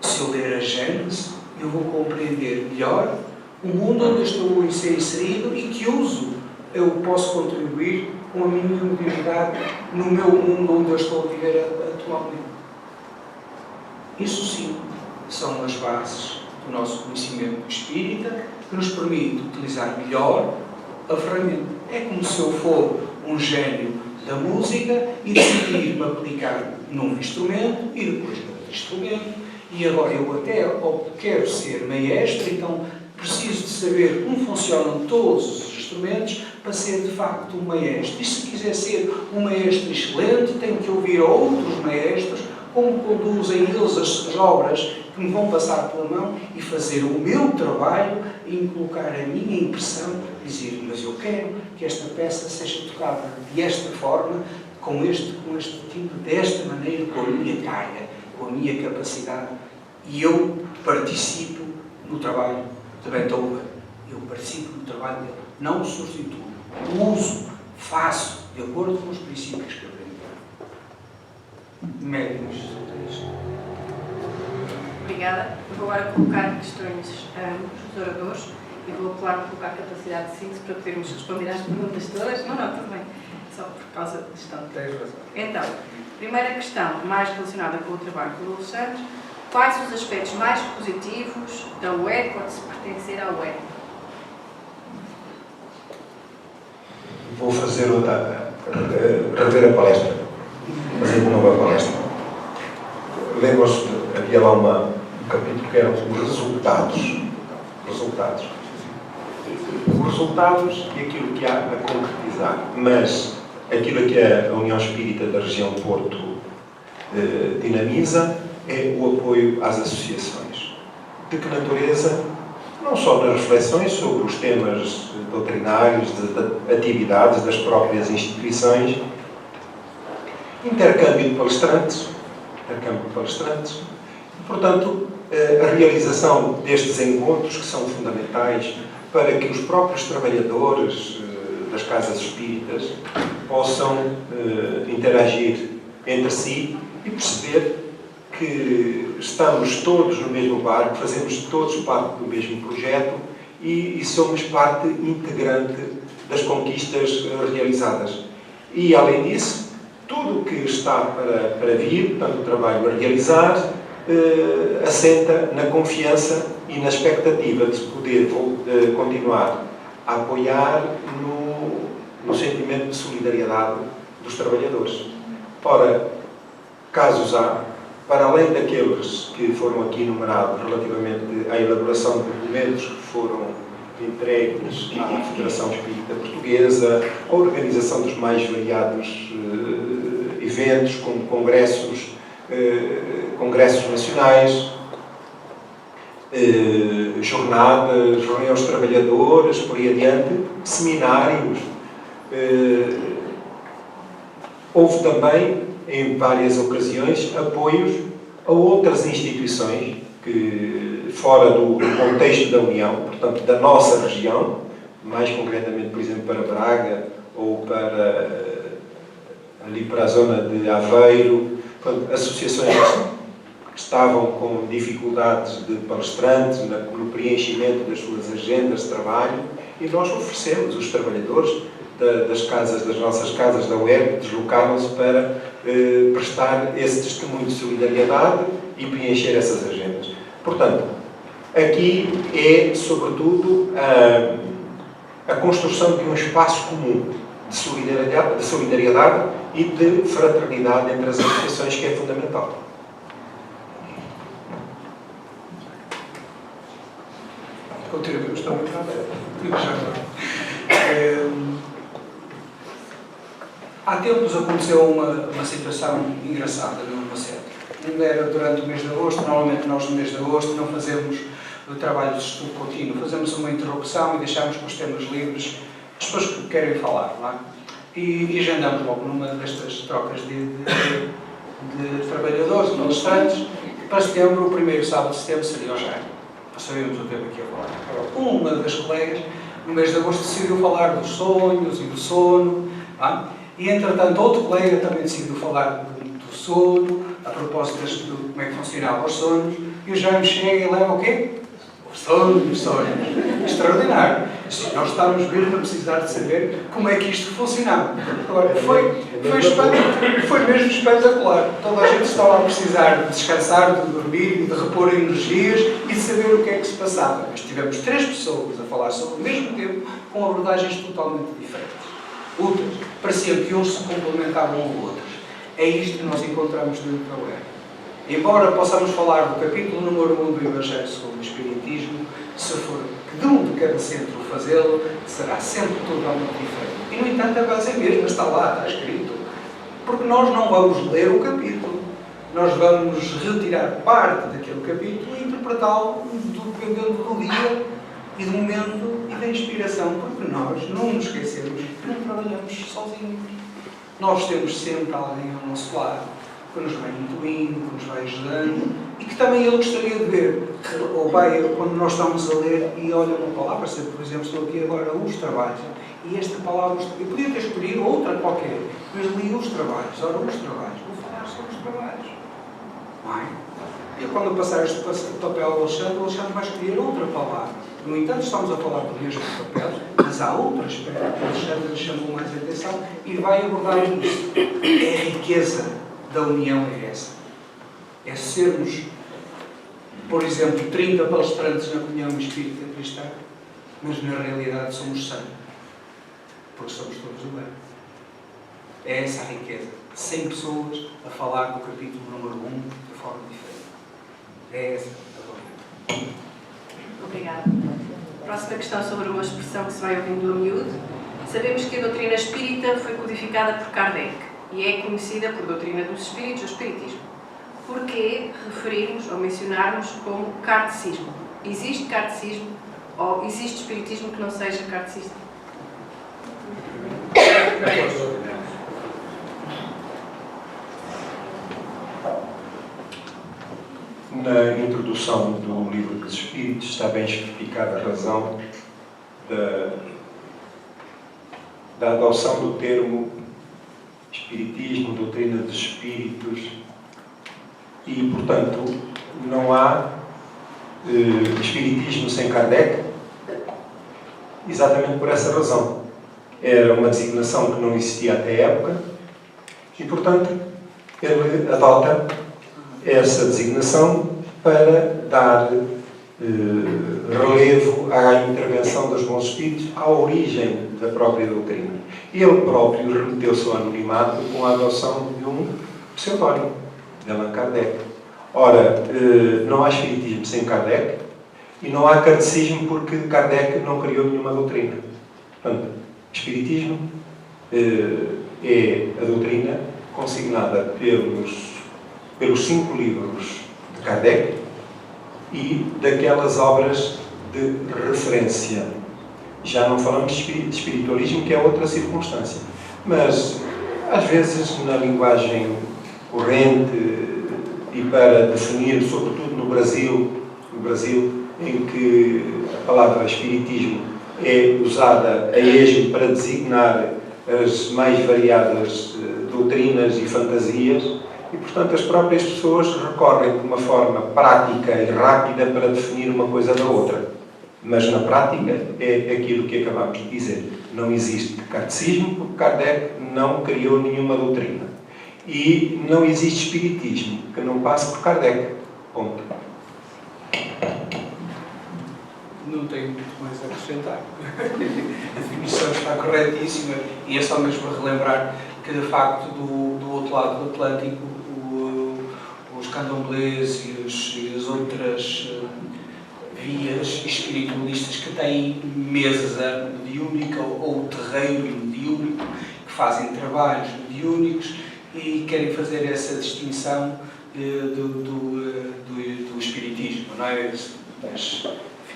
Se eu ler a Gênesis, eu vou compreender melhor o mundo onde eu estou a ser inserido e que uso eu posso contribuir com a minha mediunidade no meu mundo onde eu estou a viver atualmente. Isso sim são as bases do nosso conhecimento espírita, que nos permite utilizar melhor a ferramenta. É como se eu for um gênio da música e decidir me aplicar num instrumento e depois noutro instrumento, e agora eu até quero ser maestro, então preciso de saber como funcionam todos os instrumentos para ser de facto um maestro. E se quiser ser um maestro excelente, tenho que ouvir outros maestros, como conduzem eles as obras que me vão passar pela mão e fazer o meu trabalho em colocar a minha impressão, dizer, mas eu quero que esta peça seja tocada desta forma, com este tipo, desta maneira, com a minha carga, com a minha capacidade, e eu participo no trabalho de Beethoven. Eu participo no trabalho dele, não o substituo, uso, faço, de acordo com os princípios que aprendi. médiums. Obrigada. Eu vou agora colocar questões a ambos os oradores e vou apelar um pouco à capacidade de síntese para podermos responder às perguntas todas. Não, tudo bem. Só por causa da questão. Tens razão. Então, primeira questão, mais relacionada com o trabalho do Alexandre. Quais os aspectos mais positivos da UE quando se pertencer à UE? Vou fazer rever a palestra. Fazer de novo a palestra. Lembram-se, havia lá um capítulo que eram os resultados. Resultados. Os resultados e aquilo que há a concretizar. Mas aquilo que a União Espírita da região de Porto dinamiza é o apoio às associações. De que natureza? Não só nas reflexões sobre os temas doutrinários, de atividades das próprias instituições, intercâmbio de palestrantes, portanto, a realização destes encontros que são fundamentais para que os próprios trabalhadores das casas espíritas possam interagir entre si e perceber que estamos todos no mesmo barco, fazemos todos parte do mesmo projeto e somos parte integrante das conquistas realizadas. E, além disso, tudo o que está para vir, portanto, o trabalho a realizar, assenta na confiança e na expectativa de se poder continuar a apoiar no sentimento de solidariedade dos trabalhadores. Ora, casos há, para além daqueles que foram aqui enumerados relativamente à elaboração de documentos que foram entregues à Federação Espírita Portuguesa, a organização dos mais variados eventos, como congressos nacionais, jornadas, reuniões de trabalhadores, por aí adiante, seminários. Houve também, em várias ocasiões, apoios a outras instituições que, fora do contexto da União, portanto, da nossa região, mais concretamente, por exemplo, para Braga ou ali para a zona de Aveiro, portanto, associações que estavam com dificuldades de palestrantes no preenchimento das suas agendas de trabalho, e nós oferecemos os trabalhadores das nossas casas da web, deslocaram-se para prestar esse testemunho de solidariedade e preencher essas agendas. Portanto, aqui é, sobretudo, a construção de um espaço comum de solidariedade e de fraternidade entre as associações, que é fundamental. Contribuímos também para há tempos aconteceu uma situação engraçada no centro. Era durante o mês de agosto. Normalmente nós no mês de agosto não fazemos o trabalho de estudo contínuo, fazemos uma interrupção e deixamos com os temas livres as pessoas que querem falar, não é? E agendamos logo numa destas trocas de trabalhadores, palestrantes, para setembro, o primeiro sábado de setembro seria o Jaime. Nós sabíamos o tema que ia falar. Uma das colegas, no mês de agosto, decidiu falar dos sonhos e do sono, não é? E, entretanto, outro colega também decidiu falar do sono, a propósito de como é que funcionavam os sonhos, e o Jaime chega e leva o quê? Os sonhos. Extraordinário. Nós estávamos mesmo a precisar de saber como é que isto funcionava. Agora, foi mesmo espetacular. Toda a gente estava a precisar de descansar, de dormir, de repor energias e de saber o que é que se passava. Mas tivemos 3 pessoas a falar sobre o mesmo tempo, com abordagens totalmente diferentes. Outras, parecia que uns se complementavam com outros. É isto que nós encontramos dentro da UE. Embora possamos falar do capítulo número 1 do Evangelho segundo o Espiritismo, se for de um de cada centro fazê-lo, será sempre totalmente diferente. E, no entanto, a base é a mesma, está lá, está escrito. Porque nós não vamos ler o capítulo. Nós vamos retirar parte daquele capítulo e interpretá-lo dependendo do dia e do momento e da inspiração, porque nós não nos esquecemos que não trabalhamos sozinhos. Nós temos sempre alguém ao nosso lado que nos vai intuindo, que nos vai ajudando e que também ele gostaria de ver. Ou vai, quando nós estamos a ler e olha uma palavra, se por exemplo estou aqui agora os trabalhos, e esta palavra, eu podia ter escolhido outra qualquer, mas li os trabalhos, ora os trabalhos, vou falar sobre os trabalhos. Não é? E quando eu passar este papel ao Alexandre, o Alexandre vai escolher outra palavra. No entanto, estamos a falar do mesmo papel, mas há outro aspecto que o Alexandre chamou mais a atenção e vai abordar isso. É a riqueza da união, é essa. É sermos, por exemplo, 30 palestrantes na comunhão espírita cristã, mas na realidade somos 100, porque somos todos do bem. É essa a riqueza. 100 pessoas a falar do capítulo número 1 de forma diferente. É essa a verdade. Obrigada. Próxima questão sobre uma expressão que se vai ouvindo a miúdo. Sabemos que a doutrina espírita foi codificada por Kardec e é conhecida por doutrina dos espíritos ou espiritismo. Porquê referirmos ou mencionarmos como kardecismo? Existe kardecismo ou existe espiritismo que não seja kardecista? Na introdução do Livro dos Espíritos está bem especificada a razão da adoção do termo Espiritismo, doutrina dos Espíritos, e, portanto, não há Espiritismo sem Kardec, exatamente por essa razão. Era uma designação que não existia até a época, e, portanto, ele adota essa designação para dar relevo à intervenção dos bons espíritos, à origem da própria doutrina. Ele próprio remeteu-se ao anonimato com a adoção de um pseudónimo, de Allan Kardec. Ora, não há espiritismo sem Kardec e não há kardecismo porque Kardec não criou nenhuma doutrina. Portanto, espiritismo é a doutrina consignada pelos 5 livros de Kardec e daquelas obras de referência. Já não falamos de espiritualismo, que é outra circunstância. Mas, às vezes, na linguagem corrente e para definir, sobretudo no Brasil, em que a palavra espiritismo é usada a esmo para designar as mais variadas doutrinas e fantasias, e, portanto, as próprias pessoas recorrem de uma forma prática e rápida para definir uma coisa da outra. Mas, na prática, é aquilo que acabamos de dizer. Não existe kardecismo, porque Kardec não criou nenhuma doutrina. E não existe espiritismo que não passe por Kardec. Ponto. Não tenho muito mais a acrescentar. A definição está corretíssima e é só mesmo relembrar que, de facto, do outro lado do Atlântico, os candomblés e as outras vias espiritualistas que têm mesas mediúnica ou terreiro mediúnico, que fazem trabalhos mediúnicos e querem fazer essa distinção do espiritismo, não é? Mas,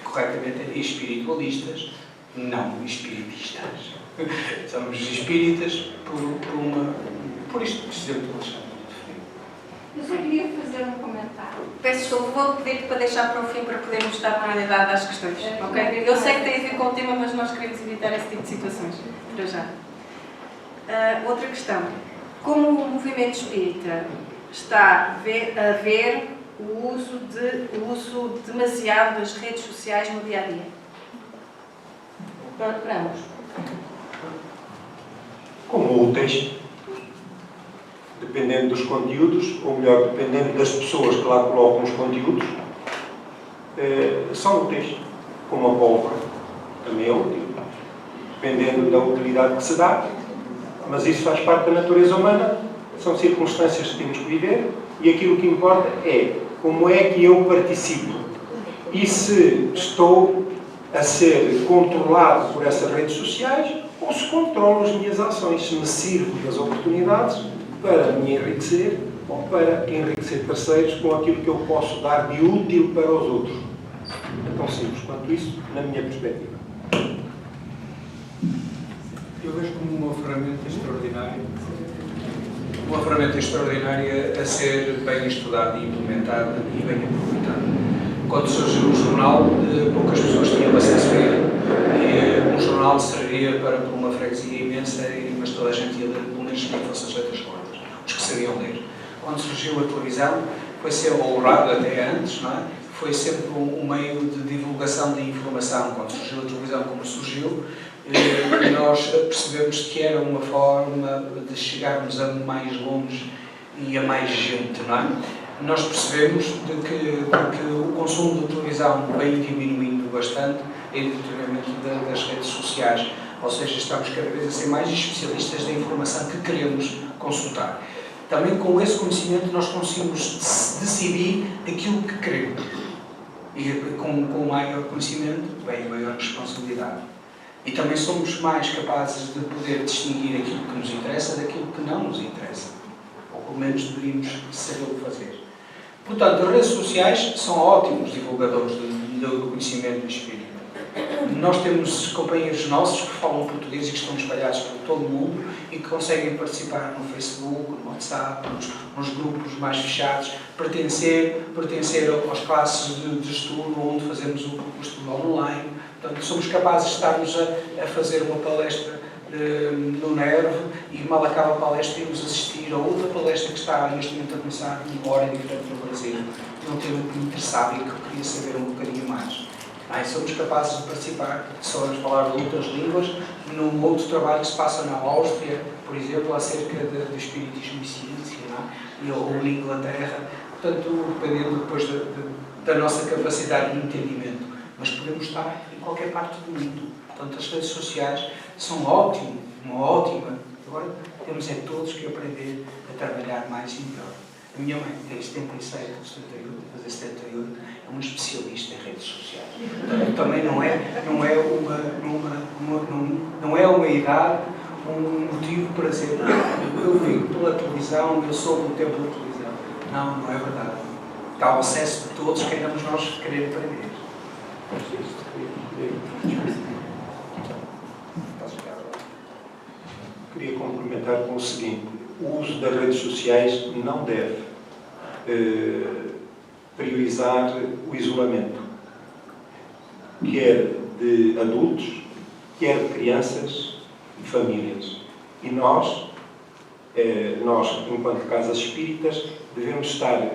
corretamente, espiritualistas, não espiritistas. Somos espíritas por isto que dizemos do Alexandre. Eu só queria fazer um comentário. Peço desculpa, vou pedir para deixar para o fim para podermos dar prioridade às questões. Okay? Eu sei que tem a ver com o tema, mas nós queremos evitar esse tipo de situações. Para já. Outra questão. Como o movimento espírita está a ver o uso demasiado das redes sociais no dia a dia? Para ambos. Como úteis, dependendo dos conteúdos, ou melhor, dependendo das pessoas que lá colocam os conteúdos, são úteis, como a pólvora, também é útil, dependendo da utilidade que se dá, mas isso faz parte da natureza humana, são circunstâncias que temos que viver, e aquilo que importa é como é que eu participo, e se estou a ser controlado por essas redes sociais, ou se controlo as minhas ações, se me sirvo das oportunidades para me enriquecer ou para enriquecer terceiros com aquilo que eu posso dar de útil para os outros. É tão simples quanto isso, na minha perspectiva. Eu vejo como uma ferramenta extraordinária uma ferramenta extraordinária a ser bem estudada e implementada e bem aproveitada. Quando surgiu o jornal, poucas pessoas tinham acesso a ele. E um jornal servia para uma freguesia imensa, mas toda a gente ia ler, pelo menos que fosse as letras gordas, os que sabiam ler. Quando surgiu a televisão, foi sempre, ou o rádio até antes, não é? Foi sempre um meio de divulgação de informação. Quando surgiu a televisão como surgiu, nós percebemos que era uma forma de chegarmos a mais longe e a mais gente, não é? Nós percebemos de que o consumo de televisão vem diminuindo bastante em detrimento das redes sociais, ou seja, estamos cada vez a ser mais especialistas da informação que queremos consultar. Também com esse conhecimento nós conseguimos decidir aquilo que queremos. E com maior conhecimento vem maior responsabilidade. E também somos mais capazes de poder distinguir aquilo que nos interessa daquilo que não nos interessa. Ou pelo menos deveríamos saber o fazer. Portanto, as redes sociais são ótimos divulgadores do conhecimento do espírito. Nós temos companheiros nossos que falam português e que estão espalhados por todo o mundo e que conseguem participar no Facebook, no WhatsApp, nos grupos mais fechados, pertencer às classes de estudo onde fazemos o estudo online. Portanto, somos capazes de estarmos a fazer uma palestra no Nervo e mal acaba a palestra irmos assistir a outra palestra que está neste momento a começar uma hora diferente no Brasil. É um tema que me interessava e que eu queria saber um bocadinho mais. Somos capazes de participar, só vamos falar de outras línguas, num outro trabalho que se passa na Áustria, por exemplo, acerca do espiritismo e ciência, ou na Inglaterra, portanto, dependendo depois da nossa capacidade de entendimento. Mas podemos estar em qualquer parte do mundo. Portanto, as redes sociais são ótimas, uma ótima. Agora temos todos que aprender a trabalhar mais e melhor. A minha mãe tem 77, 78, vai fazer 78, é uma especialista em redes sociais. Também não é uma idade, um motivo para dizer, eu vivo pela televisão, eu sou do tempo da televisão. Não é verdade. Está ao acesso de todos, queremos nós querer aprender. Queria complementar com o seguinte: o uso das redes sociais não deve priorizar o isolamento, quer de adultos, quer de crianças e famílias. E nós, enquanto casas espíritas, devemos estar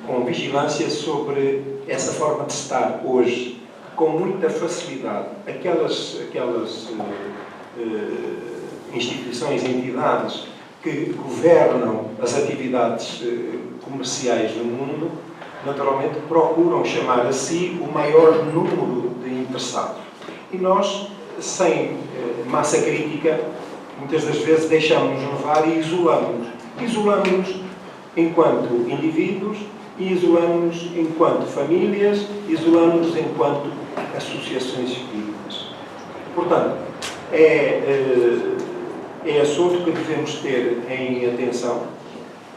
com vigilância sobre essa forma de estar hoje, com muita facilidade. Aquelas instituições, entidades que governam as atividades comerciais no mundo, naturalmente procuram chamar a si o maior número de interessados. E nós, sem massa crítica, muitas das vezes deixamos-nos levar e isolamos-nos. Isolamos-nos enquanto indivíduos, e isolamos-nos enquanto famílias, isolamos-nos enquanto associações espíritas. Portanto, é assunto que devemos ter em atenção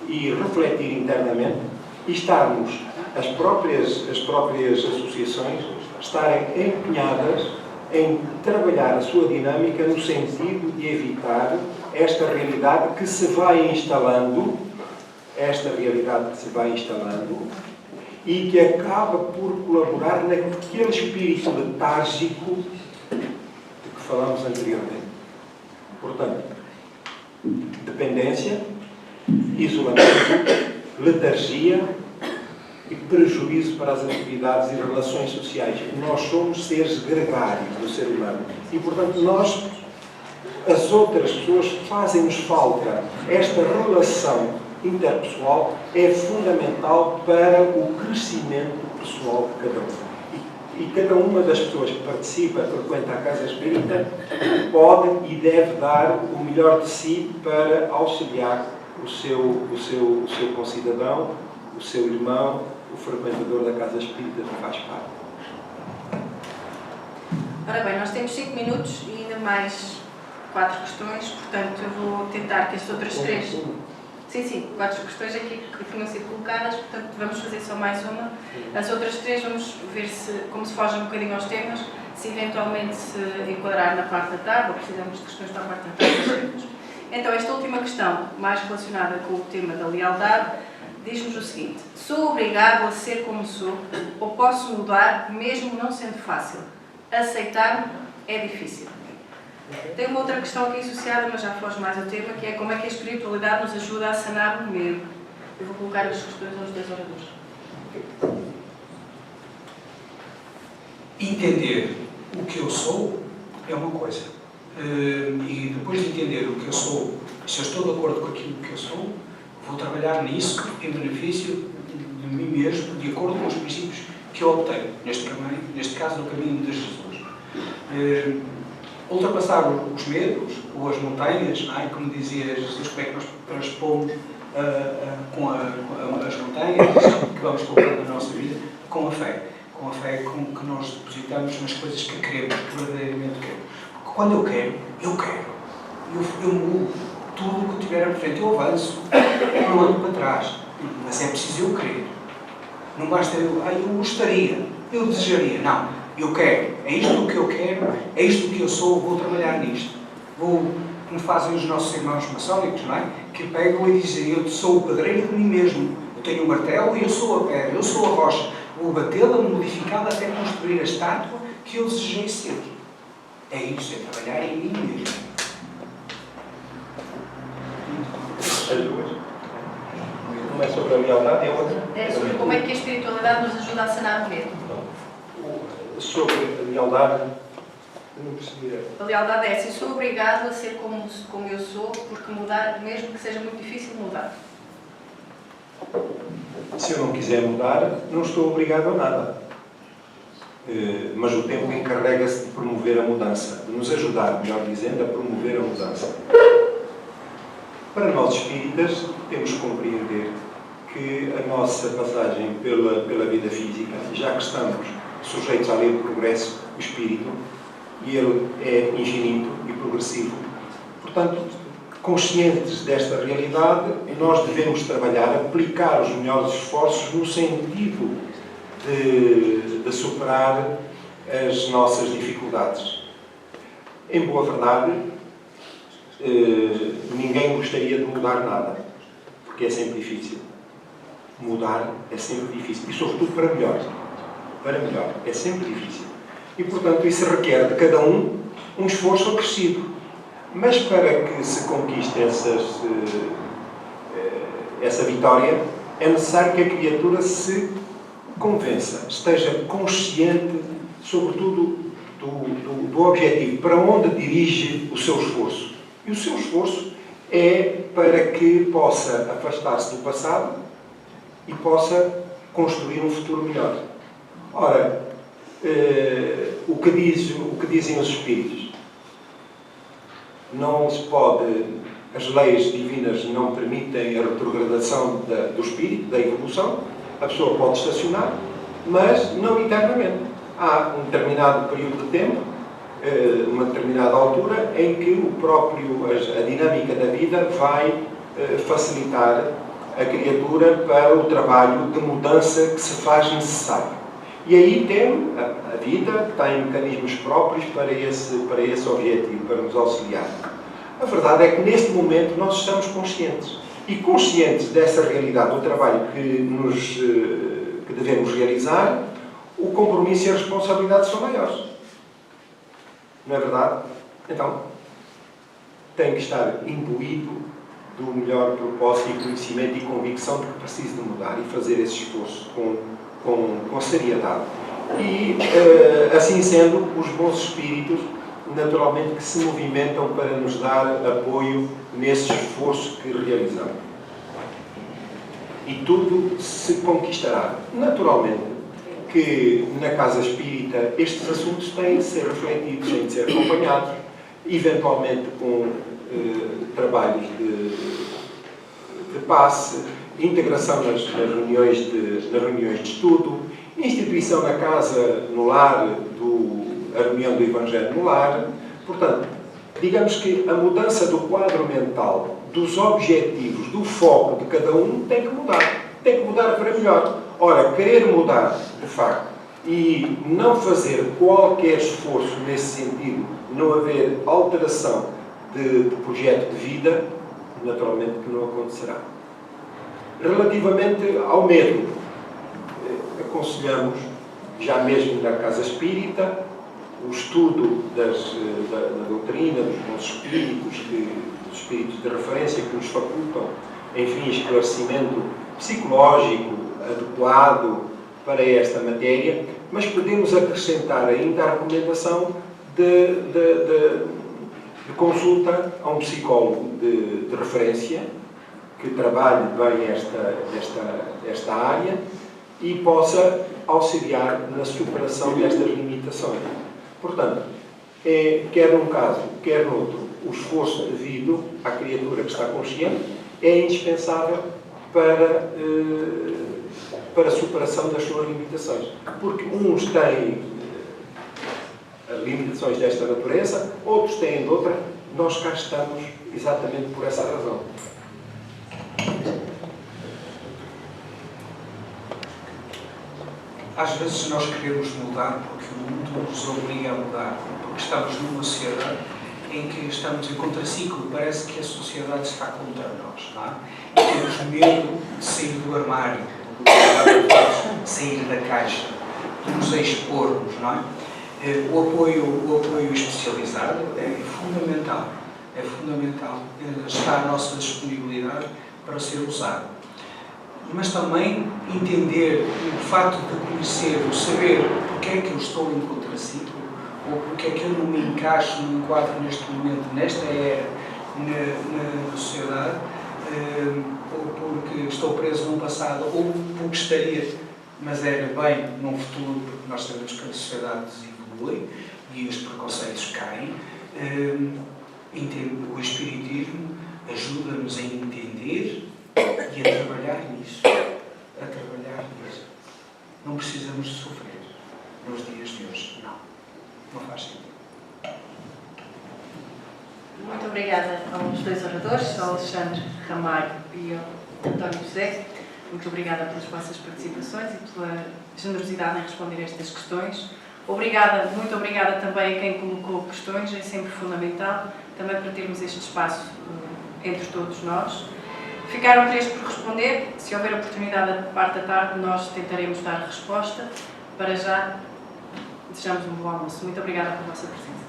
e refletir internamente e estarmos, as próprias associações, estarem empenhadas em trabalhar a sua dinâmica no sentido de evitar esta realidade que se vai instalando, e que acaba por colaborar naquele espírito letárgico de que falámos anteriormente. Portanto, dependência, isolamento, letargia e prejuízo para as atividades e relações sociais. Nós somos seres gregários do ser humano e, portanto, as outras pessoas fazem-nos falta. Esta relação interpessoal é fundamental para o crescimento pessoal de cada um. E cada uma das pessoas que participa, frequenta a Casa Espírita, pode e deve dar o melhor de si para auxiliar o seu concidadão, o seu irmão, o frequentador da Casa Espírita que faz parte. Ora bem, nós temos 5 minutos e ainda mais 4 questões, portanto eu vou tentar que as outras 3... Sim, 4 questões aqui que tinham sido colocadas, portanto vamos fazer só mais uma. As outras 3 vamos ver se, como se fogem um bocadinho aos temas, se eventualmente se enquadrar na parte da tarde, ou precisamos de questões para a parte da tarde. Então, esta última questão, mais relacionada com o tema da lealdade, diz-nos o seguinte: sou obrigado a ser como sou, ou posso mudar, mesmo não sendo fácil? Aceitar é difícil. Tem uma outra questão aqui associada, mas já foge mais ao tema, que é como é que a espiritualidade nos ajuda a sanar o medo. Eu vou colocar as questões aos 2 oradores. Entender o que eu sou é uma coisa. E depois de entender o que eu sou, se eu estou de acordo com aquilo que eu sou, vou trabalhar nisso em benefício de mim mesmo, de acordo com os princípios que eu obtenho, neste caso no caminho de Jesus. Ultrapassar os medos ou as montanhas, não é? Como dizia Jesus, como é que nós transpomos com as montanhas que vamos colocando na nossa vida, com a fé com que nós depositamos nas coisas que queremos, que verdadeiramente queremos. Porque quando eu quero, eu mudo tudo o que eu tiver à frente, eu avanço, não ando para trás, mas é preciso eu querer. Não basta eu gostaria, eu desejaria, não. Eu quero, é isto que eu quero, é isto que eu sou, vou trabalhar nisto. Como fazem os nossos irmãos maçónicos, não é? Que pegam e dizem: eu sou o pedreiro de mim mesmo, eu tenho um martelo e eu sou a pedra, eu sou a rocha. Vou batê-la, modificá-la até construir a estátua que eu desejei ser. É isso, é trabalhar em mim mesmo. As duas. Uma é sobre a lealdade e a outra É sobre como é que a espiritualidade nos ajuda a sanar o medo. Sobre a lealdade, eu não percebi. A lealdade é: se sou obrigado a ser como eu sou, porque mudar, mesmo que seja muito difícil mudar. Se eu não quiser mudar, não estou obrigado a nada. Mas o tempo encarrega-se de promover a mudança, de nos ajudar, melhor dizendo, a promover a mudança. Para nós espíritas, temos que compreender que a nossa passagem pela vida física, já que estamos sujeitos à lei do progresso, o espírito, e ele é infinito e progressivo. Portanto, conscientes desta realidade, nós devemos trabalhar, aplicar os melhores esforços no sentido de superar as nossas dificuldades. Em boa verdade, ninguém gostaria de mudar nada, porque é sempre difícil. Mudar é sempre difícil, e sobretudo para melhor. Para melhor, é sempre difícil. E, portanto, isso requer de cada um esforço acrescido. Mas para que se conquiste essa vitória, é necessário que a criatura se convença, esteja consciente, sobretudo, do objetivo, para onde dirige o seu esforço. E o seu esforço é para que possa afastar-se do passado e possa construir um futuro melhor. Ora, o que dizem os Espíritos? Não se pode, as leis divinas não permitem a retrogradação do espírito, da evolução. A pessoa pode estacionar, mas não eternamente. Há um determinado período de tempo, uma determinada altura, em que a dinâmica da vida vai facilitar a criatura para o trabalho de mudança que se faz necessário. E aí a vida tem mecanismos próprios para esse objetivo, para nos auxiliar. A verdade é que neste momento nós estamos conscientes. E conscientes dessa realidade, do trabalho que devemos realizar, o compromisso e a responsabilidade são maiores. Não é verdade? Então, tem que estar imbuído do melhor propósito e conhecimento e convicção de que precisa de mudar e fazer esse esforço com seriedade. E, assim sendo, os bons espíritos, naturalmente, que se movimentam para nos dar apoio nesse esforço que realizamos. E tudo se conquistará. Naturalmente, que na casa espírita estes assuntos têm de ser refletidos, têm de ser acompanhados, eventualmente com trabalhos de passe, integração nas reuniões de estudo, instituição na casa, no lar, a reunião do Evangelho no lar. Portanto, digamos que a mudança do quadro mental dos objetivos, do foco de cada um tem que mudar. Tem que mudar para melhor. Ora, querer mudar, de facto, e não fazer qualquer esforço nesse sentido, não haver alteração de projeto de vida, naturalmente que não acontecerá. Relativamente ao medo, aconselhamos, já mesmo na Casa Espírita, o estudo da doutrina, dos bons espíritos, dos espíritos de referência que nos facultam, enfim, esclarecimento psicológico adequado para esta matéria, mas podemos acrescentar ainda a recomendação de consulta a um psicólogo de referência que trabalhe bem esta área e possa auxiliar na superação destas limitações. Portanto, quer num caso, quer noutro, o esforço devido à criatura que está consciente é indispensável para a superação das suas limitações. Porque uns têm limitações desta natureza, outros têm de outra. Nós cá estamos exatamente por essa razão. Às vezes nós queremos mudar porque o mundo nos obriga a mudar, porque estamos numa sociedade em que estamos em contraciclo, parece que a sociedade está contra nós, não é? E temos medo de sair do armário, de sair da caixa, de nos expormos, não é? O apoio especializado é fundamental, está à nossa disponibilidade para ser usado. Mas também entender o facto de conhecer, o saber porque é que eu estou em contraciclo, ou porque é que eu não me encaixo, não me enquadro neste momento, nesta era, na sociedade, ou porque estou preso num passado, ou porque estaria, mas era bem num futuro, porque nós sabemos que a sociedade evolui e os preconceitos caem. O Espiritismo ajuda-nos a entender e a trabalhar nisso. Não precisamos de sofrer nos dias de hoje. Não faz sentido. Muito obrigada aos dois oradores, ao Alexandre Ramalho e ao António José. Muito obrigada pelas vossas participações e pela generosidade em responder a estas questões. Muito obrigada também a quem colocou questões, é sempre fundamental, também para termos este espaço entre todos nós. Ficaram 3 por responder. Se houver oportunidade da parte da tarde, nós tentaremos dar resposta. Para já, desejamos um bom almoço. Muito obrigada pela vossa presença.